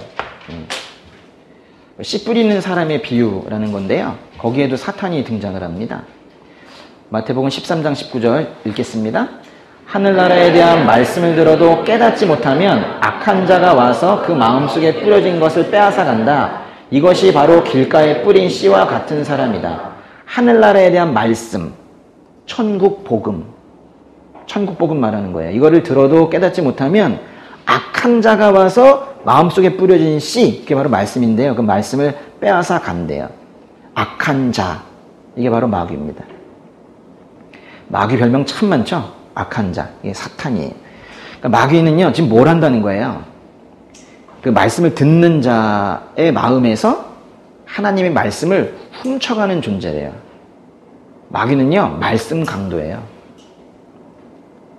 Speaker 1: 씨 뿌리는 사람의 비유라는 건데요, 거기에도 사탄이 등장을 합니다. 마태복음 13장 19절 읽겠습니다. 하늘나라에 대한 말씀을 들어도 깨닫지 못하면 악한 자가 와서 그 마음속에 뿌려진 것을 빼앗아 간다. 이것이 바로 길가에 뿌린 씨와 같은 사람이다. 하늘나라에 대한 말씀, 천국 복음 말하는 거예요. 이거를 들어도 깨닫지 못하면 악한 자가 와서 마음속에 뿌려진 씨, 그게 바로 말씀인데요. 그 말씀을 빼앗아 간대요. 악한 자, 이게 바로 마귀입니다. 마귀 별명 참 많죠? 악한 자, 이게 사탄이에요. 그러니까 마귀는요, 지금 뭘 한다는 거예요? 그 말씀을 듣는 자의 마음에서 하나님의 말씀을 훔쳐가는 존재래요. 마귀는요, 말씀 강도예요.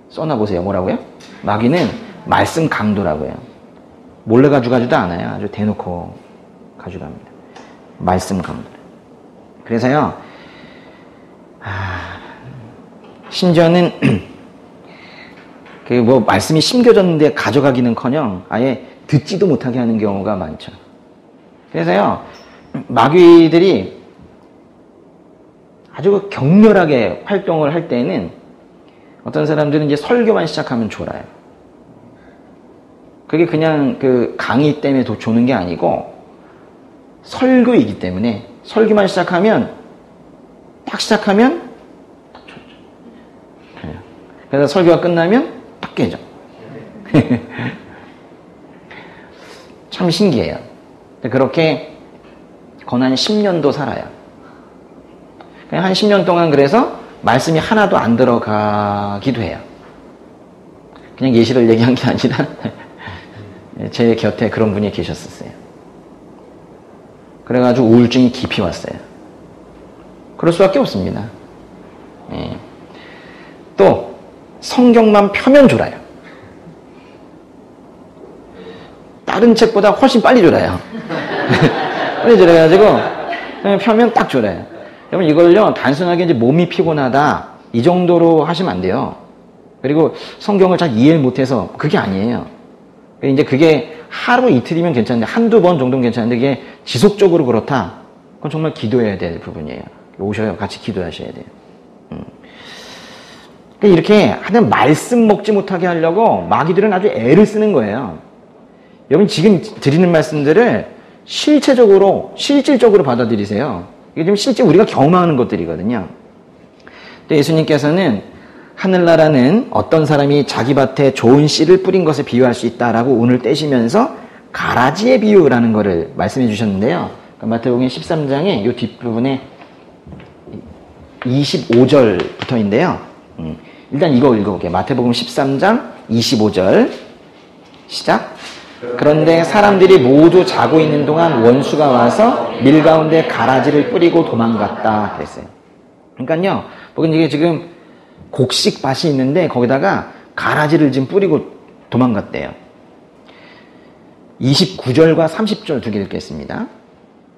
Speaker 1: 써놔보세요. 뭐라고요? 마귀는 말씀 강도라고요. 몰래 가져가지도 않아요. 아주 대놓고 가져갑니다. 말씀 강도. 그래서요, 심지어는 말씀이 심겨졌는데 가져가기는커녕 아예 듣지도 못하게 하는 경우가 많죠. 그래서요, 마귀들이 아주 격렬하게 활동을 할 때는 어떤 사람들은 이제 설교만 시작하면 졸아요. 그게 그냥 그 강의 때문에 조는 게 아니고 설교이기 때문에 설교만 시작하면 딱 시작하면 그래서 설교가 끝나면 딱 깨져. 참 신기해요. 그렇게 거의 한 10년도 살아요. 그냥 한 10년 동안 그래서 말씀이 하나도 안 들어가기도 해요. 그냥 예시를 얘기한 게 아니라 제 곁에 그런 분이 계셨었어요. 그래가지고 우울증이 깊이 왔어요. 그럴 수밖에 없습니다. 예. 또 성경만 펴면 졸아요. 다른 책보다 훨씬 빨리 졸아요. 빨리 졸아가지고 그냥 펴면 딱 졸아요. 여러분 이걸요, 단순하게 이제 몸이 피곤하다 이 정도로 하시면 안 돼요. 그리고 성경을 잘 이해를 못해서 그게 아니에요. 이제 그게 하루 이틀이면 괜찮은데 한두 번 정도는 괜찮은데 이게 지속적으로 그렇다, 그건 정말 기도해야 될 부분이에요. 오셔요. 같이 기도하셔야 돼요. 이렇게 하여튼 말씀 먹지 못하게 하려고 마귀들은 아주 애를 쓰는 거예요. 여러분 지금 드리는 말씀들을 실질적으로 받아들이세요. 이게 지금 실제 우리가 경험하는 것들이거든요. 또 예수님께서는 하늘나라는 어떤 사람이 자기 밭에 좋은 씨를 뿌린 것을 비유할 수 있다라고 운을 떼시면서 가라지의 비유라는 것을 말씀해 주셨는데요. 마태복음 13장의 이 뒷부분에 25절부터인데요. 일단 이거 읽어볼게요. 마태복음 13장 25절 시작. 그런데 사람들이 모두 자고 있는 동안 원수가 와서 밀 가운데 가라지를 뿌리고 도망갔다 그랬어요. 그러니까요, 이게 지금 곡식밭이 있는데 거기다가 가라지를 지금 뿌리고 도망갔대요. 29절과 30절 두 개 읽겠습니다.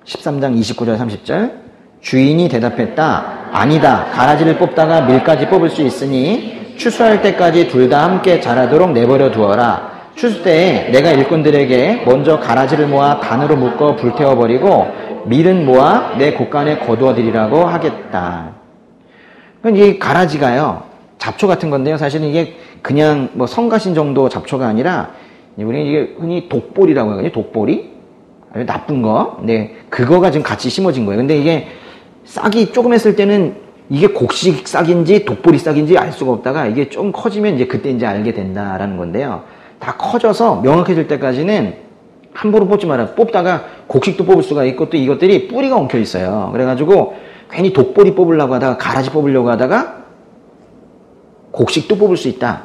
Speaker 1: 13장 29절 30절. 주인이 대답했다. 아니다. 가라지를 뽑다가 밀까지 뽑을 수 있으니 추수할 때까지 둘 다 함께 자라도록 내버려 두어라. 추수 때에 내가 일꾼들에게 먼저 가라지를 모아 단으로 묶어 불태워버리고 밀은 모아 내 곳간에 거두어드리라고 하겠다. 그러니까 이 가라지가요, 잡초 같은 건데요. 사실은 이게 그냥 뭐 성가신 정도 잡초가 아니라 우리는 이게 흔히 독보리라고 하거든요. 독보리? 아주 나쁜 거. 네, 그거가 지금 같이 심어진 거예요. 근데 이게 싹이 조금 했을 때는 이게 곡식 싹인지 독보리 싹인지 알 수가 없다가 이게 좀 커지면 이제 그때 이제 알게 된다라는 건데요. 다 커져서 명확해질 때까지는 함부로 뽑지 마라. 뽑다가 곡식도 뽑을 수가 있고 또 이것들이 뿌리가 엉켜 있어요. 그래가지고 괜히 독보리 뽑으려고 하다가 가라지 뽑으려고 하다가 곡식도 뽑을 수 있다.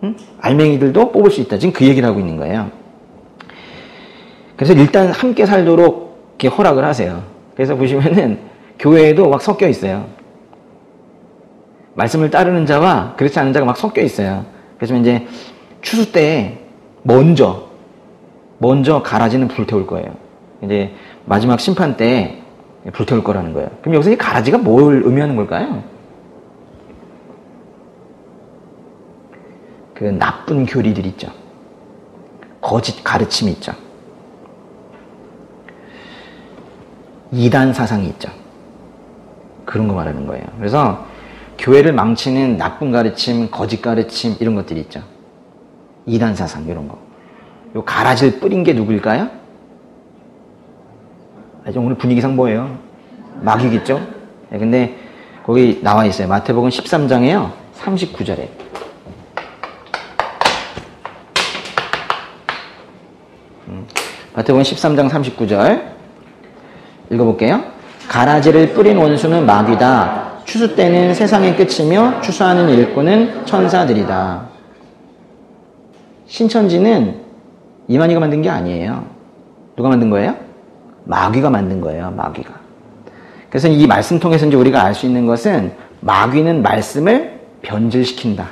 Speaker 1: 응? 알맹이들도 뽑을 수 있다. 지금 그 얘기를 하고 있는 거예요. 그래서 일단 함께 살도록 이렇게 허락을 하세요. 그래서 보시면은 교회에도 막 섞여 있어요. 말씀을 따르는 자와 그렇지 않은 자가 막 섞여 있어요. 그래서 이제 추수 때 먼저 가라지는 불태울 거예요. 이제 마지막 심판 때 불태울 거라는 거예요. 그럼 여기서 이 가라지가 뭘 의미하는 걸까요? 그 나쁜 교리들 있죠. 거짓 가르침이 있죠. 이단 사상이 있죠. 그런 거 말하는 거예요. 그래서 교회를 망치는 나쁜 가르침, 거짓 가르침 이런 것들이 있죠. 이단 사상 이런 거. 요 가라지를 뿌린 게 누구일까요? 오늘 분위기상 뭐예요? 마귀겠죠? 네, 근데 거기 나와 있어요. 마태복음 13장에요. 39절에. 마태복음 13장 39절 읽어볼게요. 가라지를 뿌린 원수는 마귀다. 추수 때는 세상의 끝이며 추수하는 일꾼은 천사들이다. 신천지는 이만희가 만든 게 아니에요. 누가 만든 거예요? 마귀가 만든 거예요. 마귀가. 그래서 이 말씀 통해서 이제 우리가 알 수 있는 것은 마귀는 말씀을 변질시킨다.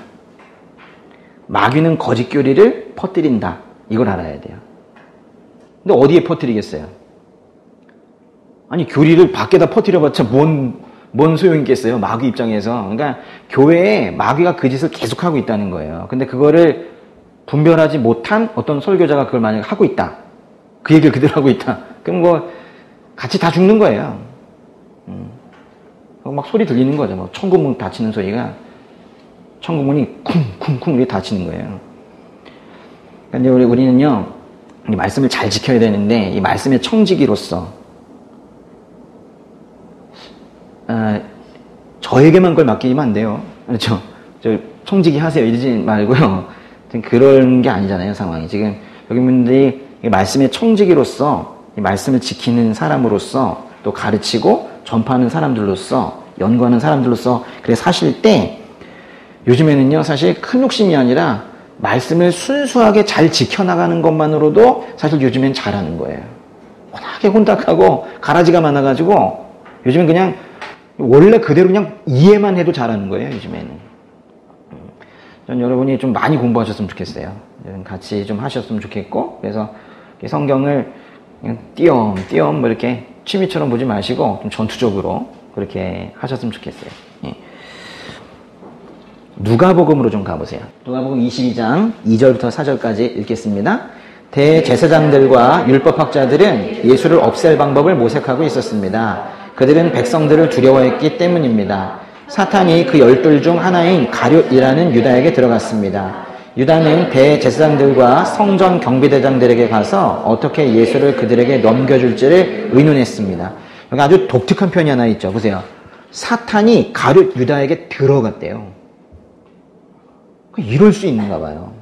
Speaker 1: 마귀는 거짓 교리를 퍼뜨린다. 이걸 알아야 돼요. 근데 어디에 퍼뜨리겠어요? 아니 교리를 밖에다 퍼뜨려봤자 뭔 소용이 있겠어요? 마귀 입장에서. 그러니까 교회에 마귀가 그 짓을 계속하고 있다는 거예요. 근데 그거를 분별하지 못한 어떤 설교자가 그걸 만약에 하고 있다. 그 얘기를 그대로 하고 있다. 그럼 뭐 같이 다 죽는 거예요. 막 소리 들리는 거죠. 막 천국문 닫히는 소리가 천국문이 쿵쿵쿵 이렇게 닫히는 거예요. 그런데 우리는요 이 말씀을 잘 지켜야 되는데 이 말씀의 청지기로서 저에게만 그걸 맡기면 안 돼요. 그렇죠? 저 청지기 하세요 이러지 말고요. 그런 게 아니잖아요, 상황이. 지금 여기 분들이 말씀의 청지기로서 이 말씀을 지키는 사람으로서 또 가르치고 전파하는 사람들로서 연구하는 사람들로서 그래 사실 때 요즘에는요 사실 큰 욕심이 아니라 말씀을 순수하게 잘 지켜나가는 것만으로도 사실 요즘엔 잘하는 거예요. 워낙에 혼탁하고 가라지가 많아가지고 요즘엔 그냥 원래 그대로 그냥 이해만 해도 잘하는 거예요, 요즘에는. 전 여러분이 좀 많이 공부하셨으면 좋겠어요. 같이 좀 하셨으면 좋겠고, 그래서 성경을 그냥 띄엄띄엄 뭐 이렇게 취미처럼 보지 마시고 좀 전투적으로 그렇게 하셨으면 좋겠어요. 예. 누가복음으로 좀 가보세요. 누가복음 22장 2절부터 4절까지 읽겠습니다. 대제사장들과 율법학자들은 예수를 없앨 방법을 모색하고 있었습니다. 그들은 백성들을 두려워했기 때문입니다. 사탄이 그 12 중 하나인 가룟이라는 유다에게 들어갔습니다. 유다는 대제사장들과 성전 경비대장들에게 가서 어떻게 예수를 그들에게 넘겨줄지를 의논했습니다. 여기 아주 독특한 표현이 하나 있죠. 보세요. 사탄이 가룟 유다에게 들어갔대요. 이럴 수 있는가 봐요.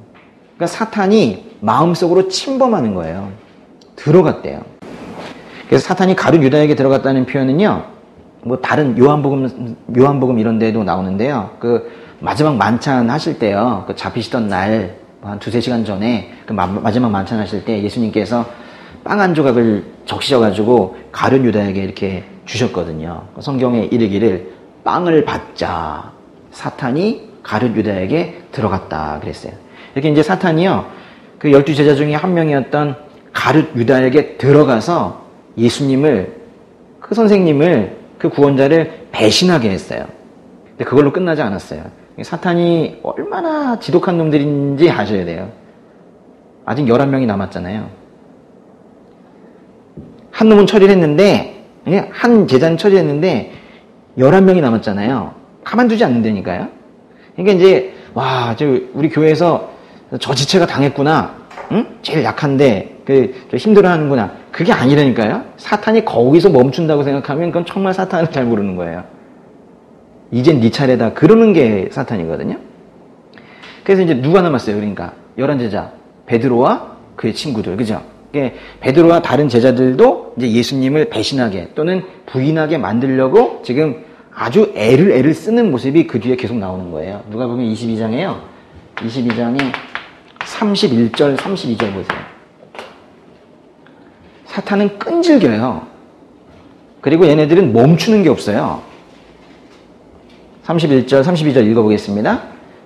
Speaker 1: 그러니까 사탄이 마음속으로 침범하는 거예요. 들어갔대요. 그래서 사탄이 가룟 유다에게 들어갔다는 표현은요. 뭐 다른 요한복음 이런 데도 나오는데요. 그 마지막 만찬 하실 때요. 그 잡히시던 날 한 두세 시간 전에 그 마지막 만찬하실 때 예수님께서 빵 한 조각을 적시셔가지고 가룟 유다에게 이렇게 주셨거든요. 성경에 이르기를 빵을 받자 사탄이 가룟 유다에게 들어갔다 그랬어요. 이렇게 이제 사탄이요, 그 12제자 중에 한 명이었던 가룟 유다에게 들어가서 예수님을, 그 선생님을, 그 구원자를 배신하게 했어요. 근데 그걸로 끝나지 않았어요. 사탄이 얼마나 지독한 놈들인지 아셔야 돼요. 아직 11명이 남았잖아요. 한 놈은 처리를 했는데, 한 제자는 처리했는데 11명이 남았잖아요. 가만두지 않는다니까요. 그러니까 이제 와, 우리 교회에서 저 지체가 당했구나. 응? 제일 약한데 좀 힘들어하는구나. 그게 아니라니까요. 사탄이 거기서 멈춘다고 생각하면 그건 정말 사탄을 잘 모르는 거예요. 이젠 네 차례다. 그러는 게 사탄이거든요. 그래서 이제 누가 남았어요? 그러니까 11제자 베드로와 그의 친구들, 그죠? 베드로와 다른 제자들도 이제 예수님을 배신하게 또는 부인하게 만들려고 지금 아주 애를 쓰는 모습이 그 뒤에 계속 나오는 거예요. 누가복음 22장에요. 22장에 31절, 32절 보세요. 사탄은 끈질겨요. 그리고 얘네들은 멈추는 게 없어요. 31절, 32절 읽어보겠습니다.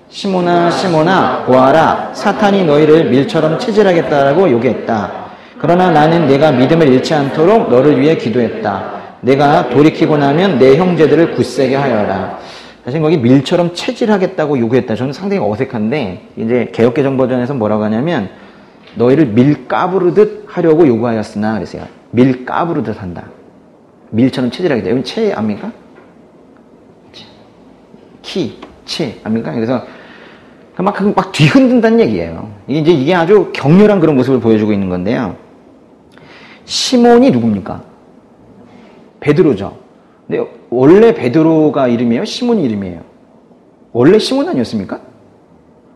Speaker 1: 시몬아, 시몬아, 보아라. 사탄이 너희를 밀처럼 체질하겠다라고 요구했다. 그러나 나는 내가 믿음을 잃지 않도록 너를 위해 기도했다. 내가 돌이키고 나면 내 형제들을 굳세게 하여라. 사실 거기 밀처럼 체질하겠다고 요구했다. 저는 상당히 어색한데 이제 개역개정 버전에서 뭐라고 하냐면 너희를 밀 까부르듯 하려고 요구하였으나 그랬어요. 밀 까부르듯 한다. 밀처럼 체질하겠다. 여러분 체 압니까? 키, 체 압니까? 그래서 막 뒤흔든다는 얘기예요. 이게 아주 격렬한 그런 모습을 보여주고 있는 건데요. 시몬이 누굽니까? 베드로죠. 근데 원래 베드로가 이름이에요? 시몬이 이름이에요? 원래 시몬 아니었습니까?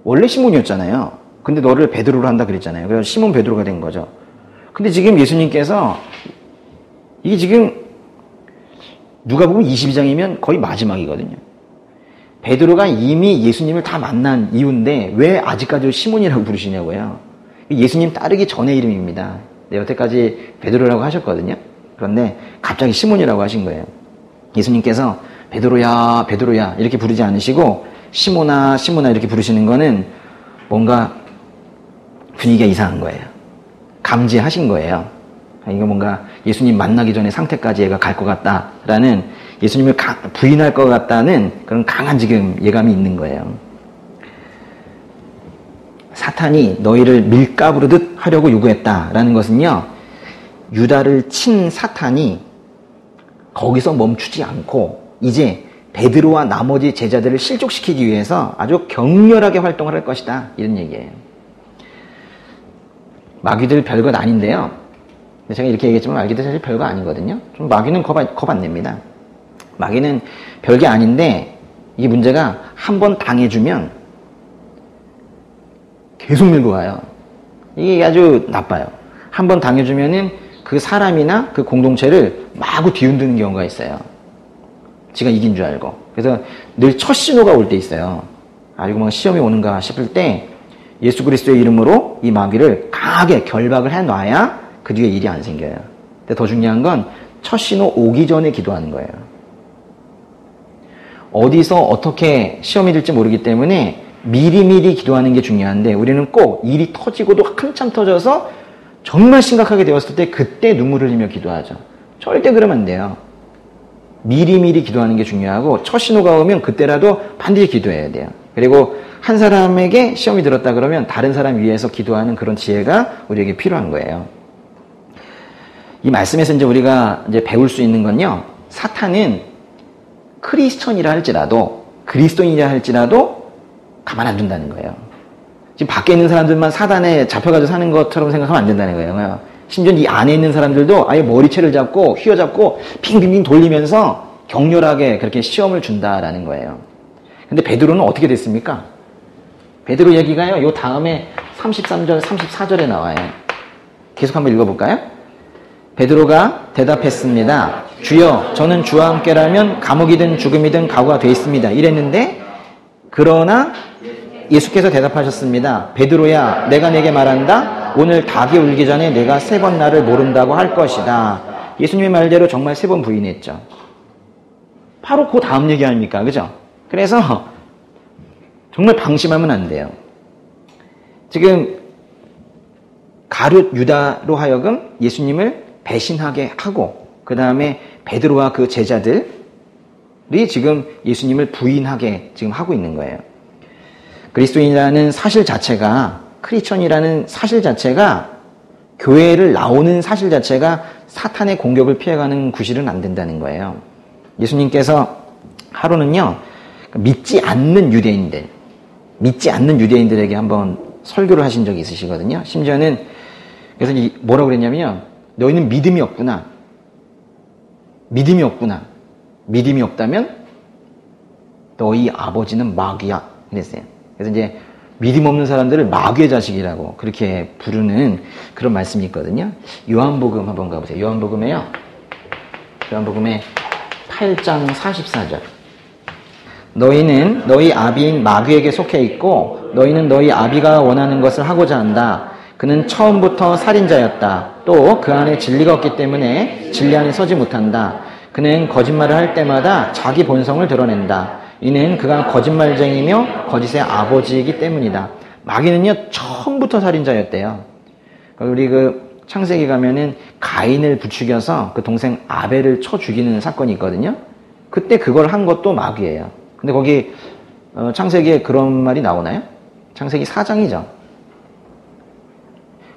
Speaker 1: 원래 시몬이었잖아요. 근데 너를 베드로로 한다 그랬잖아요. 그래서 시몬 베드로가 된 거죠. 근데 지금 예수님께서 이게 지금 누가복음 22장이면 거의 마지막이거든요. 베드로가 이미 예수님을 다 만난 이유인데 왜 아직까지 시몬이라고 부르시냐고요. 예수님 따르기 전의 이름입니다. 네, 여태까지 베드로라고 하셨거든요. 그런데 갑자기 시몬이라고 하신 거예요. 예수님께서 베드로야, 베드로야 이렇게 부르지 않으시고 시몬아, 시몬아 이렇게 부르시는 거는 뭔가 분위기가 이상한 거예요. 감지하신 거예요. 이거 뭔가 예수님 만나기 전에 상태까지 얘가 갈 것 같다라는, 예수님을 부인할 것 같다는 그런 강한 지금 예감이 있는 거예요. 사탄이 너희를 밀가부르듯 하려고 요구했다라는 것은요, 유다를 친 사탄이 거기서 멈추지 않고 이제 베드로와 나머지 제자들을 실족시키기 위해서 아주 격렬하게 활동을 할 것이다, 이런 얘기예요. 마귀들 별것 아닌데요. 제가 이렇게 얘기했지만 마귀들 사실 별거 아니거든요. 좀 마귀는 겁 안 냅니다. 마귀는 별게 아닌데 이게 문제가 한번 당해주면 계속 밀고 가요. 이게 아주 나빠요. 한번 당해주면은 그 사람이나 그 공동체를 마구 뒤흔드는 경우가 있어요. 지가 이긴 줄 알고. 그래서 늘 첫 신호가 올 때 있어요. 아이고 뭐 시험이 오는가 싶을 때 예수 그리스도의 이름으로 이 마귀를 강하게 결박을 해놔야 그 뒤에 일이 안 생겨요. 근데 더 중요한 건 첫 신호 오기 전에 기도하는 거예요. 어디서 어떻게 시험이 될지 모르기 때문에 미리미리 기도하는 게 중요한데 우리는 꼭 일이 터지고도 한참 터져서 정말 심각하게 되었을 때 그때 눈물을 흘리며 기도하죠. 절대 그러면 안 돼요. 미리미리 기도하는 게 중요하고 첫 신호가 오면 그때라도 반드시 기도해야 돼요. 그리고 한 사람에게 시험이 들었다 그러면 다른 사람 위해서 기도하는 그런 지혜가 우리에게 필요한 거예요. 이 말씀에서 이제 우리가 이제 배울 수 있는 건요, 사탄은 크리스천이라 할지라도 그리스도인이라 할지라도 가만 안 둔다는 거예요. 지금 밖에 있는 사람들만 사단에 잡혀가지고 사는 것처럼 생각하면 안 된다는 거예요. 심지어 이 안에 있는 사람들도 아예 머리채를 잡고 휘어잡고 빙빙빙 돌리면서 격렬하게 그렇게 시험을 준다라는 거예요. 근데 베드로는 어떻게 됐습니까? 베드로 얘기가요, 요 다음에 33절, 34절에 나와요. 계속 한번 읽어볼까요? 베드로가 대답했습니다. 주여, 저는 주와 함께라면 감옥이든 죽음이든 각오가 돼 있습니다. 이랬는데, 그러나 예수께서 대답하셨습니다. 베드로야, 내가 내게 말한다. 오늘 닭이 울기 전에 내가 3번 나를 모른다고 할 것이다. 예수님의 말대로 정말 3번 부인했죠. 바로 그 다음 얘기 아닙니까? 그죠? 그래서 정말 방심하면 안 돼요. 지금 가룟 유다로 하여금 예수님을 배신하게 하고 그 다음에 베드로와 그 제자들이 지금 예수님을 부인하게 지금 하고 있는 거예요. 그리스도인이라는 사실 자체가, 크리스천이라는 사실 자체가, 교회를 나오는 사실 자체가 사탄의 공격을 피해가는 구실은 안 된다는 거예요. 예수님께서 하루는요, 믿지 않는 유대인들에게 한번 설교를 하신 적이 있으시거든요. 심지어는 그래서 뭐라고 그랬냐면요, 너희는 믿음이 없구나. 믿음이 없다면 너희 아버지는 마귀야. 그랬어요. 그래서 이제 믿음 없는 사람들을 마귀의 자식이라고 그렇게 부르는 그런 말씀이 있거든요. 요한복음 한번 가보세요. 요한복음에 8장 44절. 너희는 너희 아비인 마귀에게 속해 있고 너희는 너희 아비가 원하는 것을 하고자 한다. 그는 처음부터 살인자였다. 또 그 안에 진리가 없기 때문에 진리 안에 서지 못한다. 그는 거짓말을 할 때마다 자기 본성을 드러낸다. 이는 그가 거짓말쟁이며 거짓의 아버지이기 때문이다. 마귀는요, 처음부터 살인자였대요. 우리 그 창세기 가면은 가인을 부추겨서 그 동생 아벨을 쳐 죽이는 사건이 있거든요. 그때 그걸 한 것도 마귀예요. 근데 거기 창세기에 그런 말이 나오나요? 창세기 4장이죠.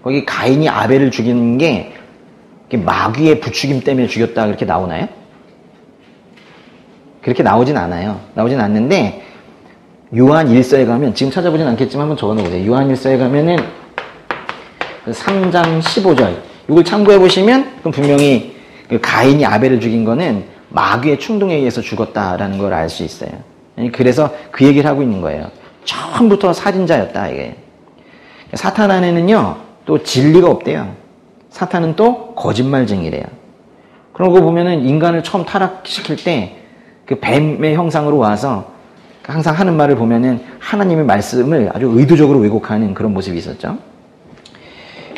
Speaker 1: 거기 가인이 아벨을 죽이는 게 마귀의 부추김 때문에 죽였다 그렇게 나오나요? 그렇게 나오진 않아요. 나오진 않는데 요한 1서에 가면, 지금 찾아보진 않겠지만 한번 적어놓으세요. 요한 1서에 가면은 3장 15절 이걸 참고해 보시면 그럼 분명히 그 가인이 아벨을 죽인 거는 마귀의 충동에 의해서 죽었다라는 걸 알 수 있어요. 그래서 그 얘기를 하고 있는 거예요. 처음부터 살인자였다 이게. 사탄 안에는요 또 진리가 없대요. 사탄은 또 거짓말쟁이래요. 그런 거 보면은 인간을 처음 타락시킬 때 그 뱀의 형상으로 와서 항상 하는 말을 보면은 하나님의 말씀을 아주 의도적으로 왜곡하는 그런 모습이 있었죠.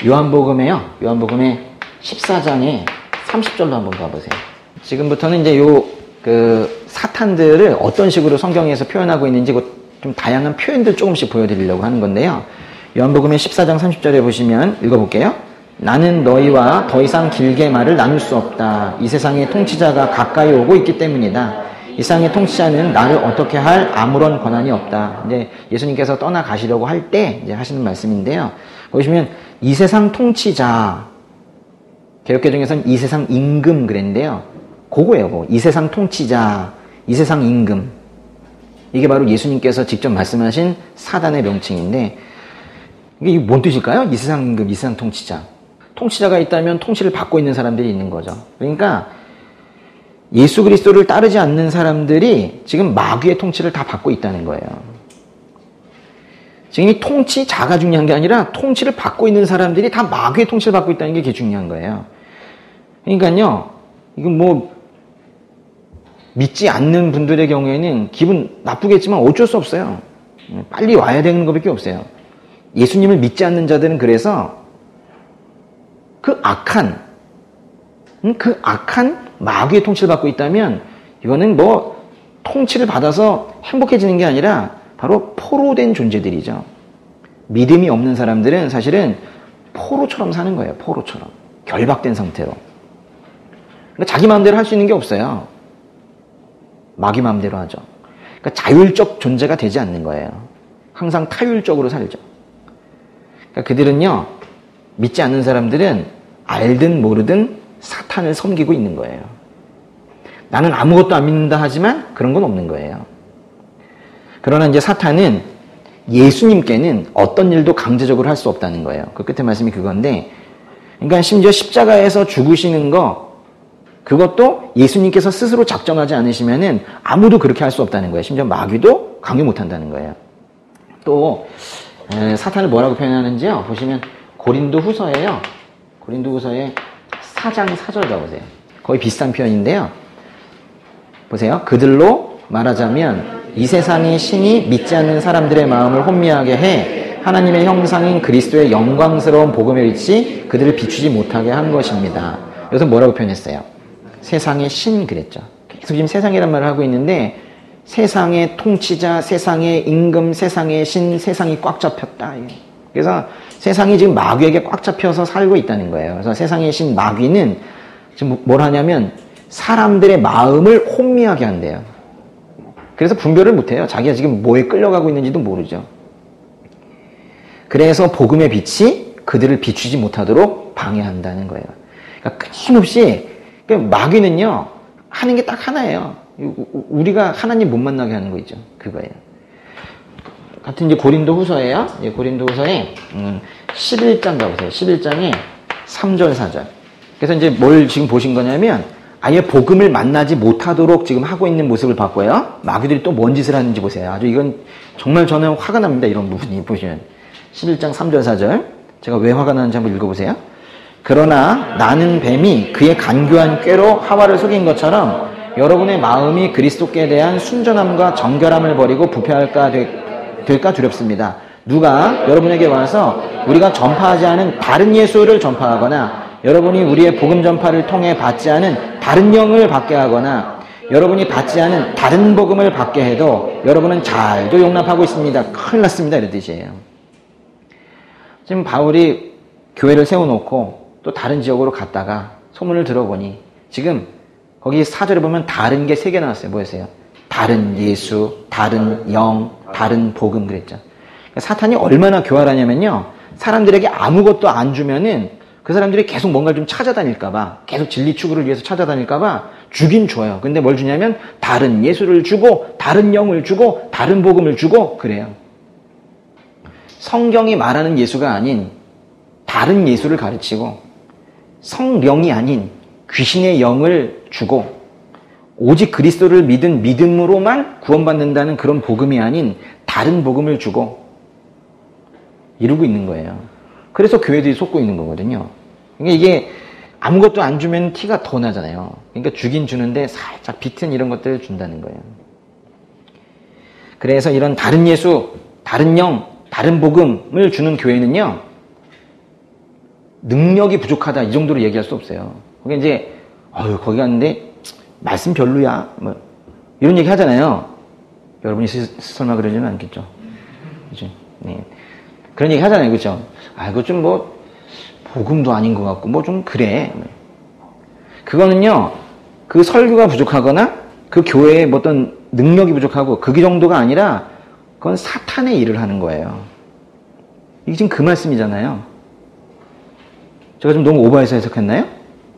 Speaker 1: 요한복음에 14장에 30절로 한번 가보세요. 지금부터는 이제 그 사탄들을 어떤 식으로 성경에서 표현하고 있는지 좀 다양한 표현들 조금씩 보여드리려고 하는 건데요. 요한복음의 14장 30절에 보시면 읽어볼게요. 나는 너희와 더 이상 길게 말을 나눌 수 없다. 이 세상의 통치자가 가까이 오고 있기 때문이다. 이 세상의 통치자는 나를 어떻게 할 아무런 권한이 없다. 이제 예수님께서 떠나가시려고 할 때 이제 하시는 말씀인데요. 보시면 이 세상 통치자, 개역개정에서는 이 세상 임금 그랬는데요. 그거예요. 그거. 이 세상 통치자, 이 세상 임금. 이게 바로 예수님께서 직접 말씀하신 사단의 명칭인데 이게 뭔 뜻일까요? 이 세상 임금, 이 세상 통치자. 통치자가 있다면 통치를 받고 있는 사람들이 있는 거죠. 그러니까 예수 그리스도를 따르지 않는 사람들이 지금 마귀의 통치를 다 받고 있다는 거예요. 지금 이 통치자가 중요한 게 아니라 통치를 받고 있는 사람들이 다 마귀의 통치를 받고 있다는 게 중요한 거예요. 그러니까요, 이건 뭐 믿지 않는 분들의 경우에는 기분 나쁘겠지만 어쩔 수 없어요. 빨리 와야 되는 것밖에 없어요. 예수님을 믿지 않는 자들은 그래서 그 악한 마귀의 통치를 받고 있다면 이거는 뭐 통치를 받아서 행복해지는 게 아니라 바로 포로된 존재들이죠. 믿음이 없는 사람들은 사실은 포로처럼 사는 거예요. 포로처럼. 결박된 상태로. 그러니까 자기 마음대로 할 수 있는 게 없어요. 마귀 마음대로 하죠. 그러니까 자율적 존재가 되지 않는 거예요. 항상 타율적으로 살죠. 그러니까 그들은요, 믿지 않는 사람들은 알든 모르든 사탄을 섬기고 있는 거예요. 나는 아무것도 안 믿는다 하지만 그런 건 없는 거예요. 그러나 이제 사탄은 예수님께는 어떤 일도 강제적으로 할 수 없다는 거예요. 그 끝에 말씀이 그건데, 그러니까 심지어 십자가에서 죽으시는 거, 그것도 예수님께서 스스로 작정하지 않으시면은 아무도 그렇게 할 수 없다는 거예요. 심지어 마귀도 강요 못 한다는 거예요. 또 사탄을 뭐라고 표현하는지요? 보시면 고린도 후서에 4장 4절 가보세요. 거의 비슷한 표현인데요. 보세요. 그들로 말하자면 이 세상의 신이 믿지 않는 사람들의 마음을 혼미하게 해 하나님의 형상인 그리스도의 영광스러운 복음의 빛이 그들을 비추지 못하게 한 것입니다. 여기서 뭐라고 표현했어요? 세상의 신 그랬죠. 계속 지금 세상이란 말을 하고 있는데 세상의 통치자, 세상의 임금, 세상의 신, 세상이 꽉 잡혔다. 그래서 세상이 지금 마귀에게 꽉 잡혀서 살고 있다는 거예요. 그래서 세상의 신 마귀는 지금 뭘 하냐면 사람들의 마음을 혼미하게 한대요. 그래서 분별을 못해요. 자기가 지금 뭐에 끌려가고 있는지도 모르죠. 그래서 복음의 빛이 그들을 비추지 못하도록 방해한다는 거예요. 그러니까 끊임없이 마귀는요 하는 게 딱 하나예요. 우리가 하나님 못 만나게 하는 거 있죠. 그거예요. 같은 이제 고린도후서예요. 고린도후서에 11장 가보세요. 11장에 3절 4절. 그래서 이제 뭘 지금 보신 거냐면 아예 복음을 만나지 못하도록 지금 하고 있는 모습을 봤고요. 마귀들이 또 뭔 짓을 하는지 보세요. 아주 이건 정말 저는 화가 납니다. 이런 부분이 보시면 11장 3절 4절. 제가 왜 화가 나는지 한번 읽어보세요. 그러나 나는 뱀이 그의 간교한 꾀로 하와를 속인 것처럼 여러분의 마음이 그리스도께 대한 순전함과 정결함을 버리고 부패할까 될까 두렵습니다. 누가 여러분에게 와서 우리가 전파하지 않은 다른 예수를 전파하거나 여러분이 우리의 복음 전파를 통해 받지 않은 다른 영을 받게 하거나 여러분이 받지 않은 다른 복음을 받게 해도 여러분은 잘도 용납하고 있습니다. 큰일 났습니다. 이런 뜻이에요. 지금 바울이 교회를 세워놓고 또 다른 지역으로 갔다가 소문을 들어보니 지금 거기 4절에 보면 다른 게 3개 나왔어요. 뭐였어요? 다른 예수, 다른 영, 다른 복음 그랬죠. 그러니까 사탄이 얼마나 교활하냐면요. 사람들에게 아무것도 안 주면은 그 사람들이 계속 뭔가를 좀 찾아다닐까봐, 계속 진리 추구를 위해서 찾아다닐까봐 주긴 줘요. 근데 뭘 주냐면 다른 예수를 주고, 다른 영을 주고, 다른 복음을 주고 그래요. 성경이 말하는 예수가 아닌 다른 예수를 가르치고 성령이 아닌 귀신의 영을 주고 오직 그리스도를 믿은 믿음으로만 구원받는다는 그런 복음이 아닌 다른 복음을 주고 이러고 있는 거예요. 그래서 교회들이 속고 있는 거거든요. 그러니까 이게 아무것도 안 주면 티가 더 나잖아요. 그러니까 주긴 주는데 살짝 비튼 이런 것들을 준다는 거예요. 그래서 이런 다른 예수, 다른 영, 다른 복음을 주는 교회는요. 능력이 부족하다 이 정도로 얘기할 수 없어요. 거기 이제 거기 갔는데 말씀 별로야 뭐 이런 얘기 하잖아요. 여러분이 설마 그러지는 않겠죠. 그죠? 네. 그런 얘기 하잖아요. 그죠? 그거 좀 뭐 복음도 아닌 것 같고 뭐 좀 그래. 그거는요. 그 설교가 부족하거나 그 교회에 뭐 어떤 능력이 부족하고 그게 정도가 아니라 그건 사탄의 일을 하는 거예요. 이게 지금 그 말씀이잖아요. 제가 좀 너무 오버해서 해석했나요?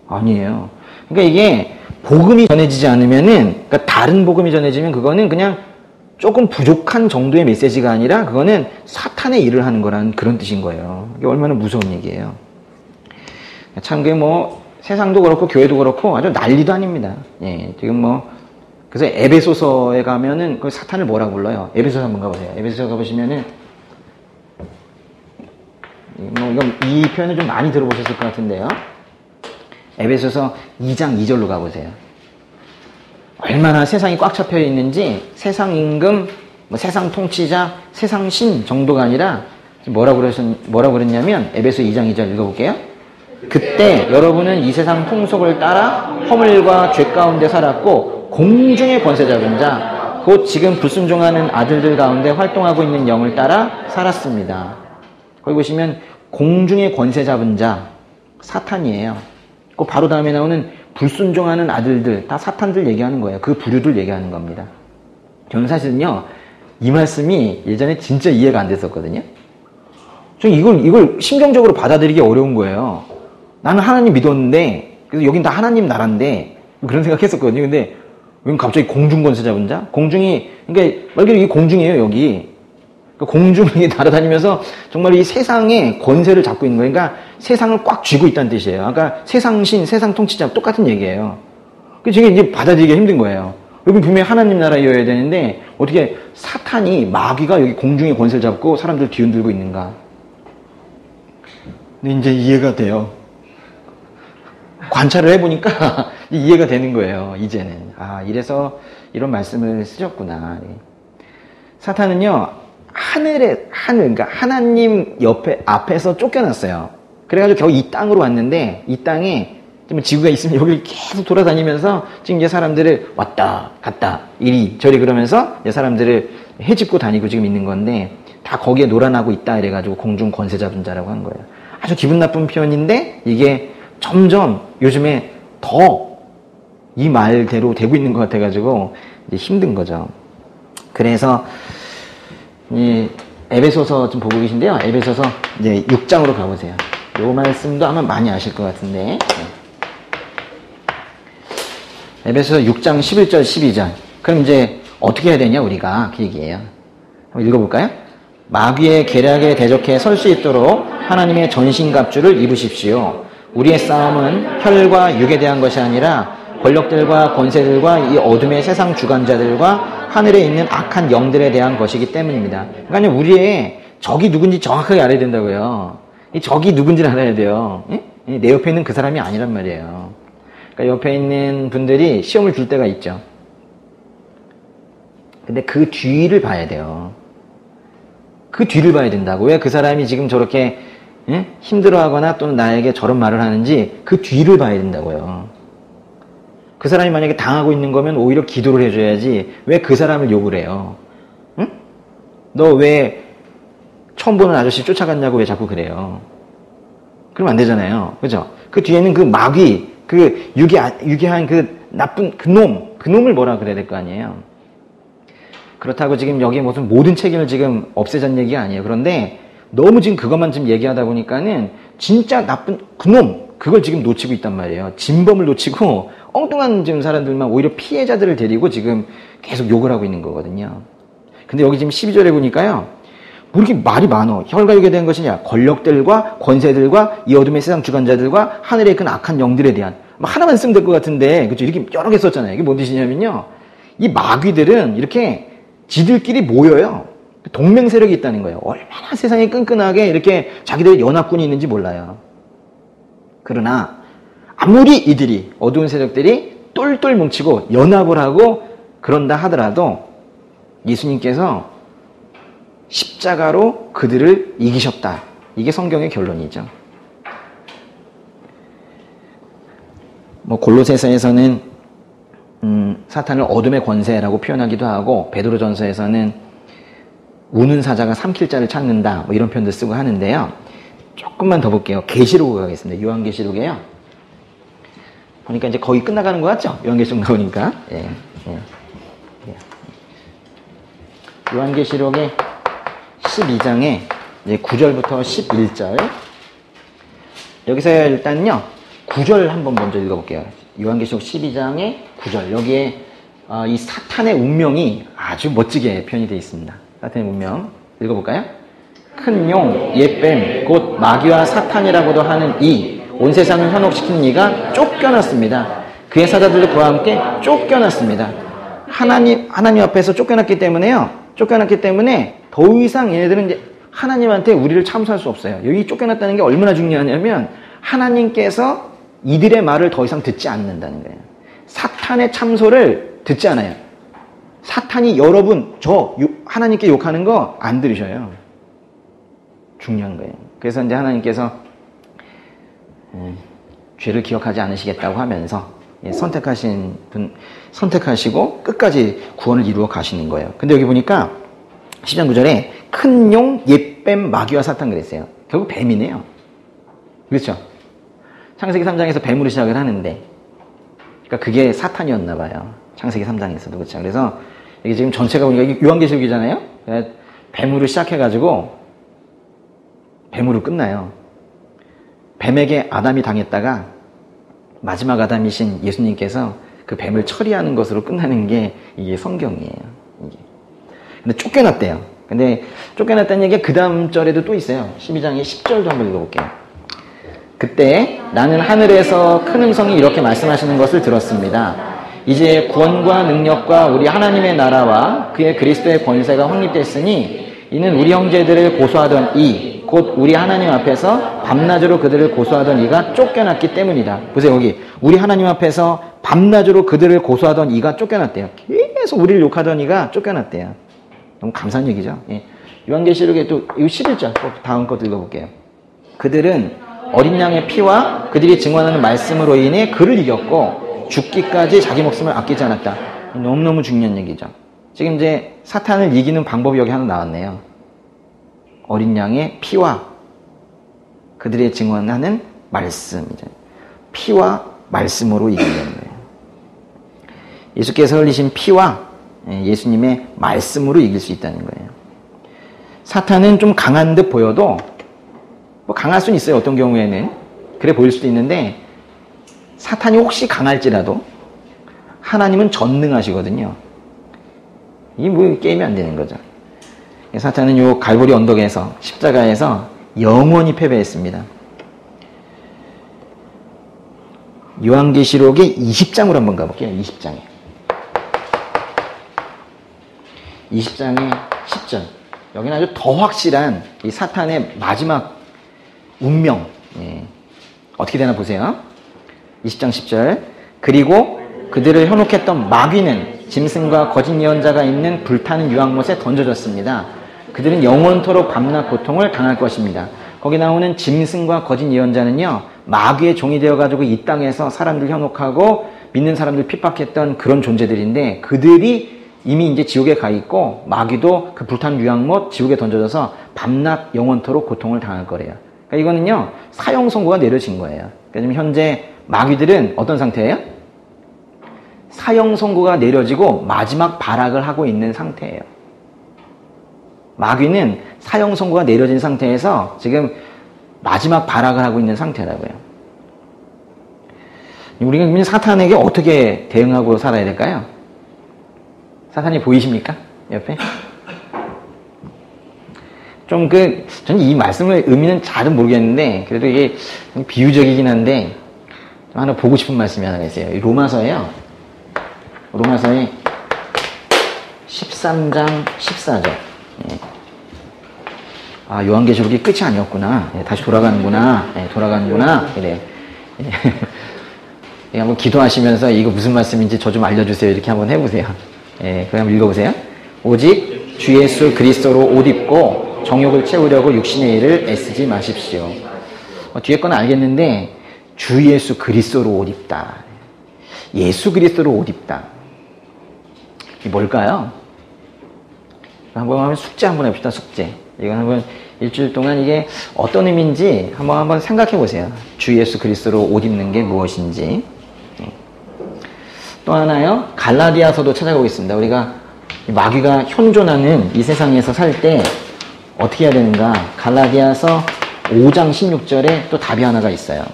Speaker 1: 아니에요. 그러니까 이게 복음이 전해지지 않으면은, 그러니까 다른 복음이 전해지면 그거는 그냥 조금 부족한 정도의 메시지가 아니라 그거는 사탄의 일을 하는 거라는 그런 뜻인 거예요. 이게 얼마나 무서운 얘기예요. 참, 그게 뭐 세상도 그렇고 교회도 그렇고 아주 난리도 아닙니다. 예, 지금 뭐 그래서 에베소서에 가면은 그 사탄을 뭐라고 불러요? 에베소서 한번 가보세요. 에베소서 가보시면은 뭐 이건 이 표현을 좀 많이 들어보셨을 것 같은데요. 에베소서 2장 2절로 가보세요. 얼마나 세상이 꽉 잡혀 있는지 세상 임금, 뭐 세상 통치자, 세상 신 정도가 아니라 뭐라고 그랬냐면 에베소 2장 2절 읽어볼게요. 그때 여러분은 이 세상 풍속을 따라 허물과 죄 가운데 살았고 공중의 권세 잡은 자, 곧 지금 불순종하는 아들들 가운데 활동하고 있는 영을 따라 살았습니다. 거기 보시면 공중의 권세 잡은 자, 사탄이에요. 그 바로 다음에 나오는 불순종하는 아들들, 다 사탄들 얘기하는 거예요. 그 부류들 얘기하는 겁니다. 저는 사실은요, 이 말씀이 예전에 진짜 이해가 안 됐었거든요. 저 이걸 심경적으로 받아들이기 어려운 거예요. 나는 하나님 믿었는데, 그래서 여긴 다 하나님 나라인데, 그런 생각했었거든요. 근데, 왜 갑자기 공중 권세 잡은 자? 공중이, 그러니까 말 그대로 이게 공중이에요, 여기. 공중에 날아다니면서 정말 이 세상의 권세를 잡고 있는 거예요. 그러니까 세상을 꽉 쥐고 있다는 뜻이에요. 그러니까 세상 신, 세상 통치자 똑같은 얘기예요. 그래서 이게 이제 받아들이기가 힘든 거예요. 여기 분명히 하나님 나라여야 되는데 어떻게 사탄이 마귀가 여기 공중의 권세를 잡고 사람들 뒤흔들고 있는가? 근데 이제 이해가 돼요. 관찰을 해보니까 이해가 되는 거예요. 이제는 이래서 이런 말씀을 쓰셨구나. 사탄은요, 그러니까 하나님 앞에서 쫓겨났어요. 그래가지고 겨우 이 땅으로 왔는데, 이 땅에 좀 지구가 있으면 여기를 계속 돌아다니면서 지금 이제 사람들을 왔다, 갔다, 이리, 저리 그러면서 이제 사람들을 헤집고 다니고 지금 있는 건데, 다 거기에 놀아나고 있다 이래가지고 공중 권세 잡은 자라고 한 거예요. 아주 기분 나쁜 표현인데, 이게 점점 요즘에 더 이 말대로 되고 있는 것 같아가지고 이제 힘든 거죠. 그래서 이 에베소서 좀 보고 계신데요. 에베소서 이제 6장으로 가보세요. 요 말씀도 아마 많이 아실 것 같은데. 에베소서 6장 11절 12절. 그럼 이제 어떻게 해야 되냐 우리가 그 얘기예요. 한번 읽어볼까요? 마귀의 계략에 대적해 설 수 있도록 하나님의 전신갑주를 입으십시오. 우리의 싸움은 혈과 육에 대한 것이 아니라 권력들과 권세들과 이 어둠의 세상 주관자들과 하늘에 있는 악한 영들에 대한 것이기 때문입니다. 그러니까 우리의 적이 누군지 정확하게 알아야 된다고요. 이 적이 누군지를 알아야 돼요. 내 옆에 있는 그 사람이 아니란 말이에요. 그러니까 옆에 있는 분들이 시험을 줄 때가 있죠. 근데 그 뒤를 봐야 돼요. 그 뒤를 봐야 된다고. 왜 그 사람이 지금 저렇게 힘들어하거나 또는 나에게 저런 말을 하는지 그 뒤를 봐야 된다고요. 그 사람이 만약에 당하고 있는 거면 오히려 기도를 해줘야지 왜 그 사람을 욕을 해요? 응? 너 왜 처음 보는 아저씨 쫓아갔냐고 왜 자꾸 그래요? 그러면 안 되잖아요. 그죠? 그 뒤에는 그 마귀, 그 유기한 그 나쁜 그 놈을 뭐라 그래야 될 거 아니에요? 그렇다고 지금 여기 무슨 모든 책임을 지금 없애자는 얘기가 아니에요. 그런데 너무 지금 그것만 지금 얘기하다 보니까는 진짜 나쁜 그걸 지금 놓치고 있단 말이에요. 진범을 놓치고 엉뚱한 지금 사람들만 오히려 피해자들을 데리고 지금 계속 욕을 하고 있는 거거든요. 근데 여기 지금 12절에 보니까요. 뭐 이렇게 말이 많어. 혈과 육에 대한 것이냐. 권력들과 권세들과 이 어둠의 세상 주관자들과 하늘의 큰 악한 영들에 대한. 하나만 쓰면 될 것 같은데 그렇죠? 이렇게 여러 개 썼잖아요. 이게 뭔 뜻이냐면요. 이 마귀들은 이렇게 지들끼리 모여요. 동맹 세력이 있다는 거예요. 얼마나 세상에 끈끈하게 이렇게 자기들의 연합군이 있는지 몰라요. 그러나 아무리 이들이 어두운 세력들이 똘똘 뭉치고 연합을 하고 그런다 하더라도 예수님께서 십자가로 그들을 이기셨다. 이게 성경의 결론이죠. 골로새서에서는 사탄을 어둠의 권세라고 표현하기도 하고 베드로전서에서는 우는 사자가 삼킬 자를 찾는다. 이런 표현도 쓰고 하는데요. 조금만 더 볼게요. 계시록으로 가겠습니다. 요한계시록이에요. 보니까 이제 거의 끝나가는 것 같죠? 요한계시록 나오니까. 요한계시록의 12장에 이제 9절부터 11절. 여기서 일단요, 9절 한번 먼저 읽어볼게요. 요한계시록 12장의 9절. 여기에 이 사탄의 운명이 아주 멋지게 표현이 되어 있습니다. 사탄의 운명. 읽어볼까요? 큰 용, 옛뱀, 곧 마귀와 사탄이라고도 하는 이 온 세상을 현혹시킨 이가 쫓겨났습니다. 그의 사자들도 그와 함께 쫓겨났습니다. 하나님 앞에서 쫓겨났기 때문에요. 쫓겨났기 때문에 더 이상 얘네들은 이제 하나님한테 우리를 참소할 수 없어요. 여기 쫓겨났다는 게 얼마나 중요하냐면 하나님께서 이들의 말을 더 이상 듣지 않는다는 거예요. 사탄의 참소를 듣지 않아요. 사탄이 여러분 하나님께 욕하는 거 안 들으셔요. 중요한 거예요. 그래서 이제 하나님께서 죄를 기억하지 않으시겠다고 하면서 선택하시고 끝까지 구원을 이루어 가시는 거예요. 근데 여기 보니까 10장 9절에 큰 용, 옛뱀, 마귀와 사탄 그랬어요. 결국 뱀이네요. 그렇죠? 창세기 3장에서 뱀으로 시작을 하는데 그러니까 그게 사탄이었나 봐요. 창세기 3장에서도 그렇죠. 그래서 이게 지금 전체가 보니까 이게 요한계시록이잖아요. 뱀으로 시작해가지고 뱀으로 끝나요. 뱀에게 아담이 당했다가 마지막 아담이신 예수님께서 그 뱀을 처리하는 것으로 끝나는 게 이게 성경이에요. 이게. 근데 쫓겨났대요. 근데 쫓겨났다는 얘기가 그 다음 절에도 또 있어요. 12장의 10절도 한번 읽어볼게요. 그때 나는 하늘에서 큰 음성이 이렇게 말씀하시는 것을 들었습니다. 이제 구원과 능력과 우리 하나님의 나라와 그의 그리스도의 권세가 확립됐으니 이는 우리 형제들을 고소하던 곧 우리 하나님 앞에서 밤낮으로 그들을 고소하던 이가 쫓겨났기 때문이다. 보세요, 여기. 우리 하나님 앞에서 밤낮으로 그들을 고소하던 이가 쫓겨났대요. 계속 우리를 욕하던 이가 쫓겨났대요. 너무 감사한 얘기죠. 예. 요한계시록에 또 11절 다음 것 읽어볼게요. 그들은 어린 양의 피와 그들이 증언하는 말씀으로 인해 그를 이겼고 죽기까지 자기 목숨을 아끼지 않았다. 너무너무 중요한 얘기죠. 지금 이제 사탄을 이기는 방법이 여기 하나 나왔네요. 어린 양의 피와 그들의 증언하는 말씀이죠. 피와 말씀으로 이기는 거예요. 예수께서 흘리신 피와 예수님의 말씀으로 이길 수 있다는 거예요. 사탄은 좀 강한 듯 보여도 뭐 강할 수는 있어요. 어떤 경우에는 그래 보일 수도 있는데 사탄이 혹시 강할지라도 하나님은 전능하시거든요. 이게 뭐 게임이 안 되는 거죠. 사탄은 요 갈보리 언덕에서 십자가에서 영원히 패배했습니다. 요한계시록의 20장으로 한번 가볼게요. 20장에 10절 여기는 아주 더 확실한 이 사탄의 마지막 운명 어떻게 되나 보세요. 20장 10절 그리고 그들을 현혹했던 마귀는 짐승과 거짓 예언자가 있는 불타는 유황못에 던져졌습니다. 그들은 영원토록 밤낮 고통을 당할 것입니다. 거기 나오는 짐승과 거짓 예언자는요, 마귀의 종이 되어가지고 이 땅에서 사람들 현혹하고 믿는 사람들 핍박했던 그런 존재들인데 그들이 이미 이제 지옥에 가 있고 마귀도 그 불타는 유황못 지옥에 던져져서 밤낮 영원토록 고통을 당할 거래요. 그러니까 이거는요, 사형 선고가 내려진 거예요. 그러니까 지금 현재 마귀들은 어떤 상태예요? 사형 선고가 내려지고 마지막 발악을 하고 있는 상태예요. 마귀는 사형 선고가 내려진 상태에서 지금 마지막 발악을 하고 있는 상태라고요. 우리가 사탄에게 어떻게 대응하고 살아야 될까요? 사탄이 보이십니까? 옆에? 저는 이 말씀의 의미는 잘은 모르겠는데, 그래도 이게 비유적이긴 한데, 좀 하나 보고 싶은 말씀이 하나 있어요. 로마서에 13장 14절. 예. 아, 요한계시록이 끝이 아니었구나. 예, 다시 돌아가는구나. 예, 돌아가는구나. 그래. 예, 한번 기도하시면서 이거 무슨 말씀인지 저 좀 알려주세요. 이렇게 한번 해보세요. 예, 그럼 한번 읽어보세요. 오직 주 예수 그리스도로 옷 입고 정욕을 채우려고 육신의 일을 애쓰지 마십시오. 뒤에 건 알겠는데 주 예수 그리스도로 옷 입다. 예수 그리스도로 옷 입다. 이게 뭘까요? 한번 숙제 한번 해봅시다. 숙제. 이건 한번 일주일 동안 이게 어떤 의미인지 한번 생각해 보세요. 주 예수 그리스도로 옷 입는 게 무엇인지. 또 하나요. 갈라디아서도 찾아보겠습니다. 우리가 마귀가 현존하는 이 세상에서 살 때 어떻게 해야 되는가. 갈라디아서 5장 16절에 또 답이 하나가 있어요.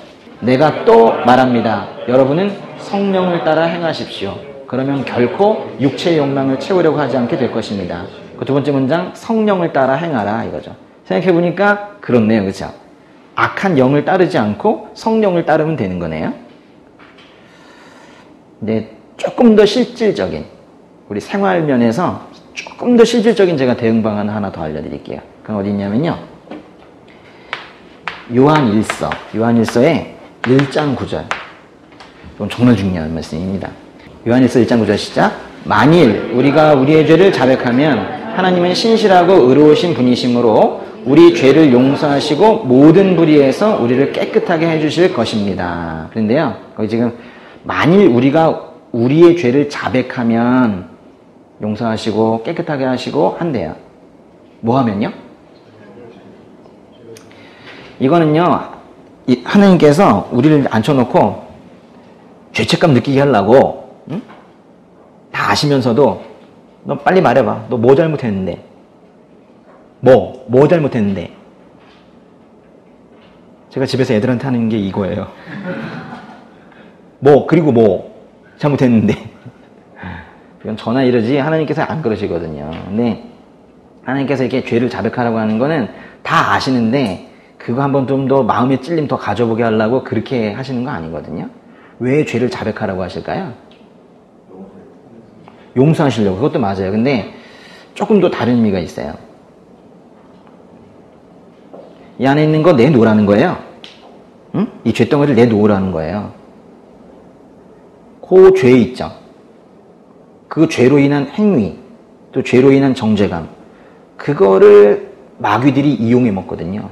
Speaker 1: 내가 또 말합니다. 여러분은 성령을 따라 행하십시오. 그러면 결코 육체의 욕망을 채우려고 하지 않게 될 것입니다. 그 두 번째 문장, 성령을 따라 행하라 이거죠. 생각해보니까 그렇네요. 그렇죠? 악한 영을 따르지 않고 성령을 따르면 되는 거네요. 근데 조금 더 실질적인, 우리 생활 면에서 조금 더 실질적인 제가 대응 방안 하나 더 알려드릴게요. 그건 어디 있냐면요. 요한일서의 1장 9절. 이건 정말 중요한 말씀입니다. 요한일서 1장 9절 시작. 만일 우리가 우리의 죄를 자백하면 하나님은 신실하고 의로우신 분이시므로 우리 죄를 용서하시고 모든 불의에서 우리를 깨끗하게 해주실 것입니다. 그런데요, 거기 지금 만일 우리가 우리의 죄를 자백하면 용서하시고 깨끗하게 하시고 한대요. 뭐 하면요? 이거는요, 하나님께서 우리를 앉혀놓고 죄책감 느끼게 하려고, 응? 다 아시면서도 너 빨리 말해봐. 너 뭐 잘못했는데? 뭐 잘못했는데? 제가 집에서 애들한테 하는 게 이거예요. 그리고 뭐 잘못했는데? 그건 저나 이러지 하나님께서 안 그러시거든요. 근데 하나님께서 이렇게 죄를 자백하라고 하는 거는 다 아시는데 그거 한번 좀 더 마음의 찔림 더 가져보게 하려고 그렇게 하시는 거 아니거든요. 왜 죄를 자백하라고 하실까요? 용서하시려고. 그것도 맞아요. 근데 조금 더 다른 의미가 있어요. 이 안에 있는 거 내놓으라는 거예요. 응? 이 죄덩어리를 내놓으라는 거예요. 그 죄 있죠. 그 죄로 인한 행위, 또 죄로 인한 정죄감, 그거를 마귀들이 이용해 먹거든요.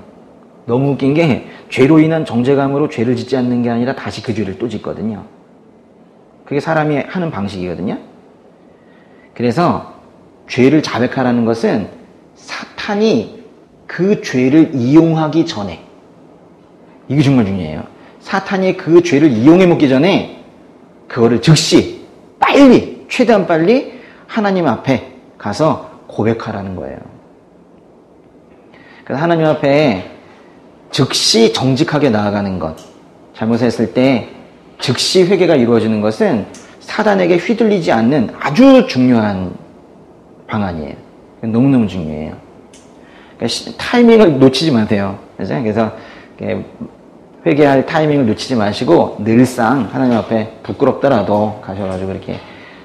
Speaker 1: 너무 웃긴 게 죄로 인한 정죄감으로 죄를 짓지 않는 게 아니라 다시 그 죄를 또 짓거든요. 그게 사람이 하는 방식이거든요. 그래서 죄를 자백하라는 것은 사탄이 그 죄를 이용하기 전에, 이게 정말 중요해요. 사탄이 그 죄를 이용해 먹기 전에 그거를 즉시 빨리, 최대한 빨리 하나님 앞에 가서 고백하라는 거예요. 그래서 하나님 앞에 즉시 정직하게 나아가는 것, 잘못했을 때 즉시 회개가 이루어지는 것은 사단에게 휘둘리지 않는 아주 중요한 방안이에요. 너무너무 중요해요. 그러니까 타이밍을 놓치지 마세요. 그래서 회개할 타이밍을 놓치지 마시고 늘상 하나님 앞에 부끄럽더라도 가셔가지고 이렇게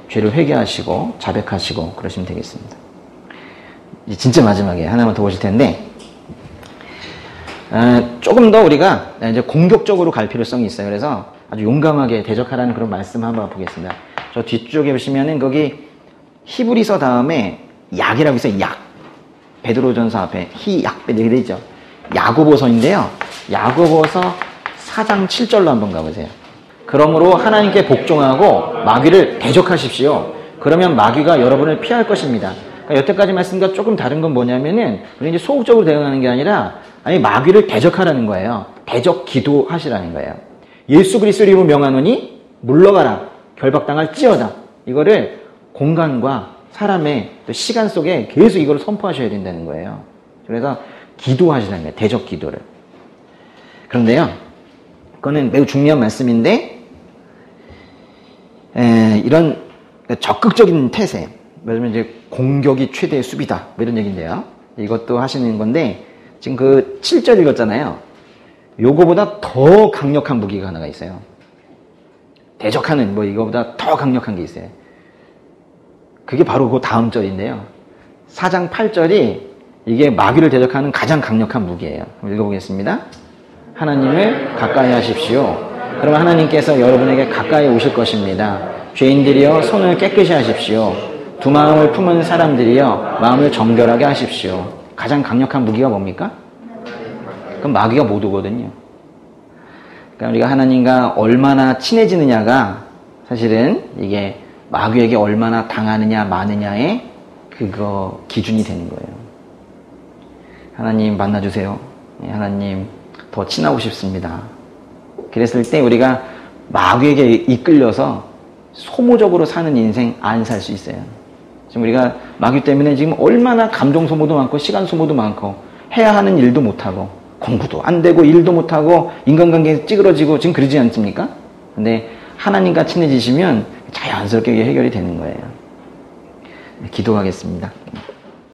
Speaker 1: 죄를 회개하시고 자백하시고 그러시면 되겠습니다. 이제 진짜 마지막에 하나만 더 보실 텐데, 조금 더 우리가 이제 공격적으로 갈 필요성이 있어요. 그래서 아주 용감하게 대적하라는 그런 말씀 한번 보겠습니다. 저 뒤쪽에 보시면은 거기 히브리서 다음에 약이라고 있어요. 약. 베드로전서 앞에 약 이렇게 돼 있죠. 야고보서인데요. 야고보서 4장 7절로 한번 가보세요. 그러므로 하나님께 복종하고 마귀를 대적하십시오. 그러면 마귀가 여러분을 피할 것입니다. 그러니까 여태까지 말씀과 조금 다른 건 뭐냐면은 우리 이제 소극적으로 대응하는 게 아니라 아니 마귀를 대적하라는 거예요. 대적 기도하시라는 거예요. 예수 그리스도의 이름으로 명하노니 물러가라. 결박당할지어다. 이거를 공간과 사람의 시간 속에 계속 이걸 선포하셔야 된다는 거예요. 그래서 기도하시라는 거예요. 대적 기도를. 그런데요, 그거는 매우 중요한 말씀인데, 이런 적극적인 태세, 왜냐면 이제 공격이 최대의 수비다, 뭐 이런 얘기인데요. 이것도 하시는 건데, 지금 그 7절 읽었잖아요. 요거보다 더 강력한 무기가 하나가 있어요. 대적하는, 뭐 이거보다 더 강력한 게 있어요. 그게 바로 그 다음 절인데요. 4장 8절이 이게 마귀를 대적하는 가장 강력한 무기예요. 한번 읽어보겠습니다. 하나님을 가까이 하십시오. 그러면 하나님께서 여러분에게 가까이 오실 것입니다. 죄인들이여 손을 깨끗이 하십시오. 두 마음을 품은 사람들이여 마음을 정결하게 하십시오. 가장 강력한 무기가 뭡니까? 그럼 마귀가 못 오거든요. 그러니까 우리가 하나님과 얼마나 친해지느냐가 사실은 이게 마귀에게 얼마나 당하느냐 마느냐의 그거 기준이 되는 거예요. 하나님 만나주세요. 하나님 더 친하고 싶습니다. 그랬을 때 우리가 마귀에게 이끌려서 소모적으로 사는 인생 안 살 수 있어요. 지금 우리가 마귀 때문에 지금 얼마나 감정 소모도 많고 시간 소모도 많고 해야 하는 일도 못하고 공부도 안 되고 일도 못하고 인간관계에서 찌그러지고 지금 그러지 않습니까? 근데 하나님과 친해지시면 자연스럽게 해결이 되는 거예요. 기도하겠습니다.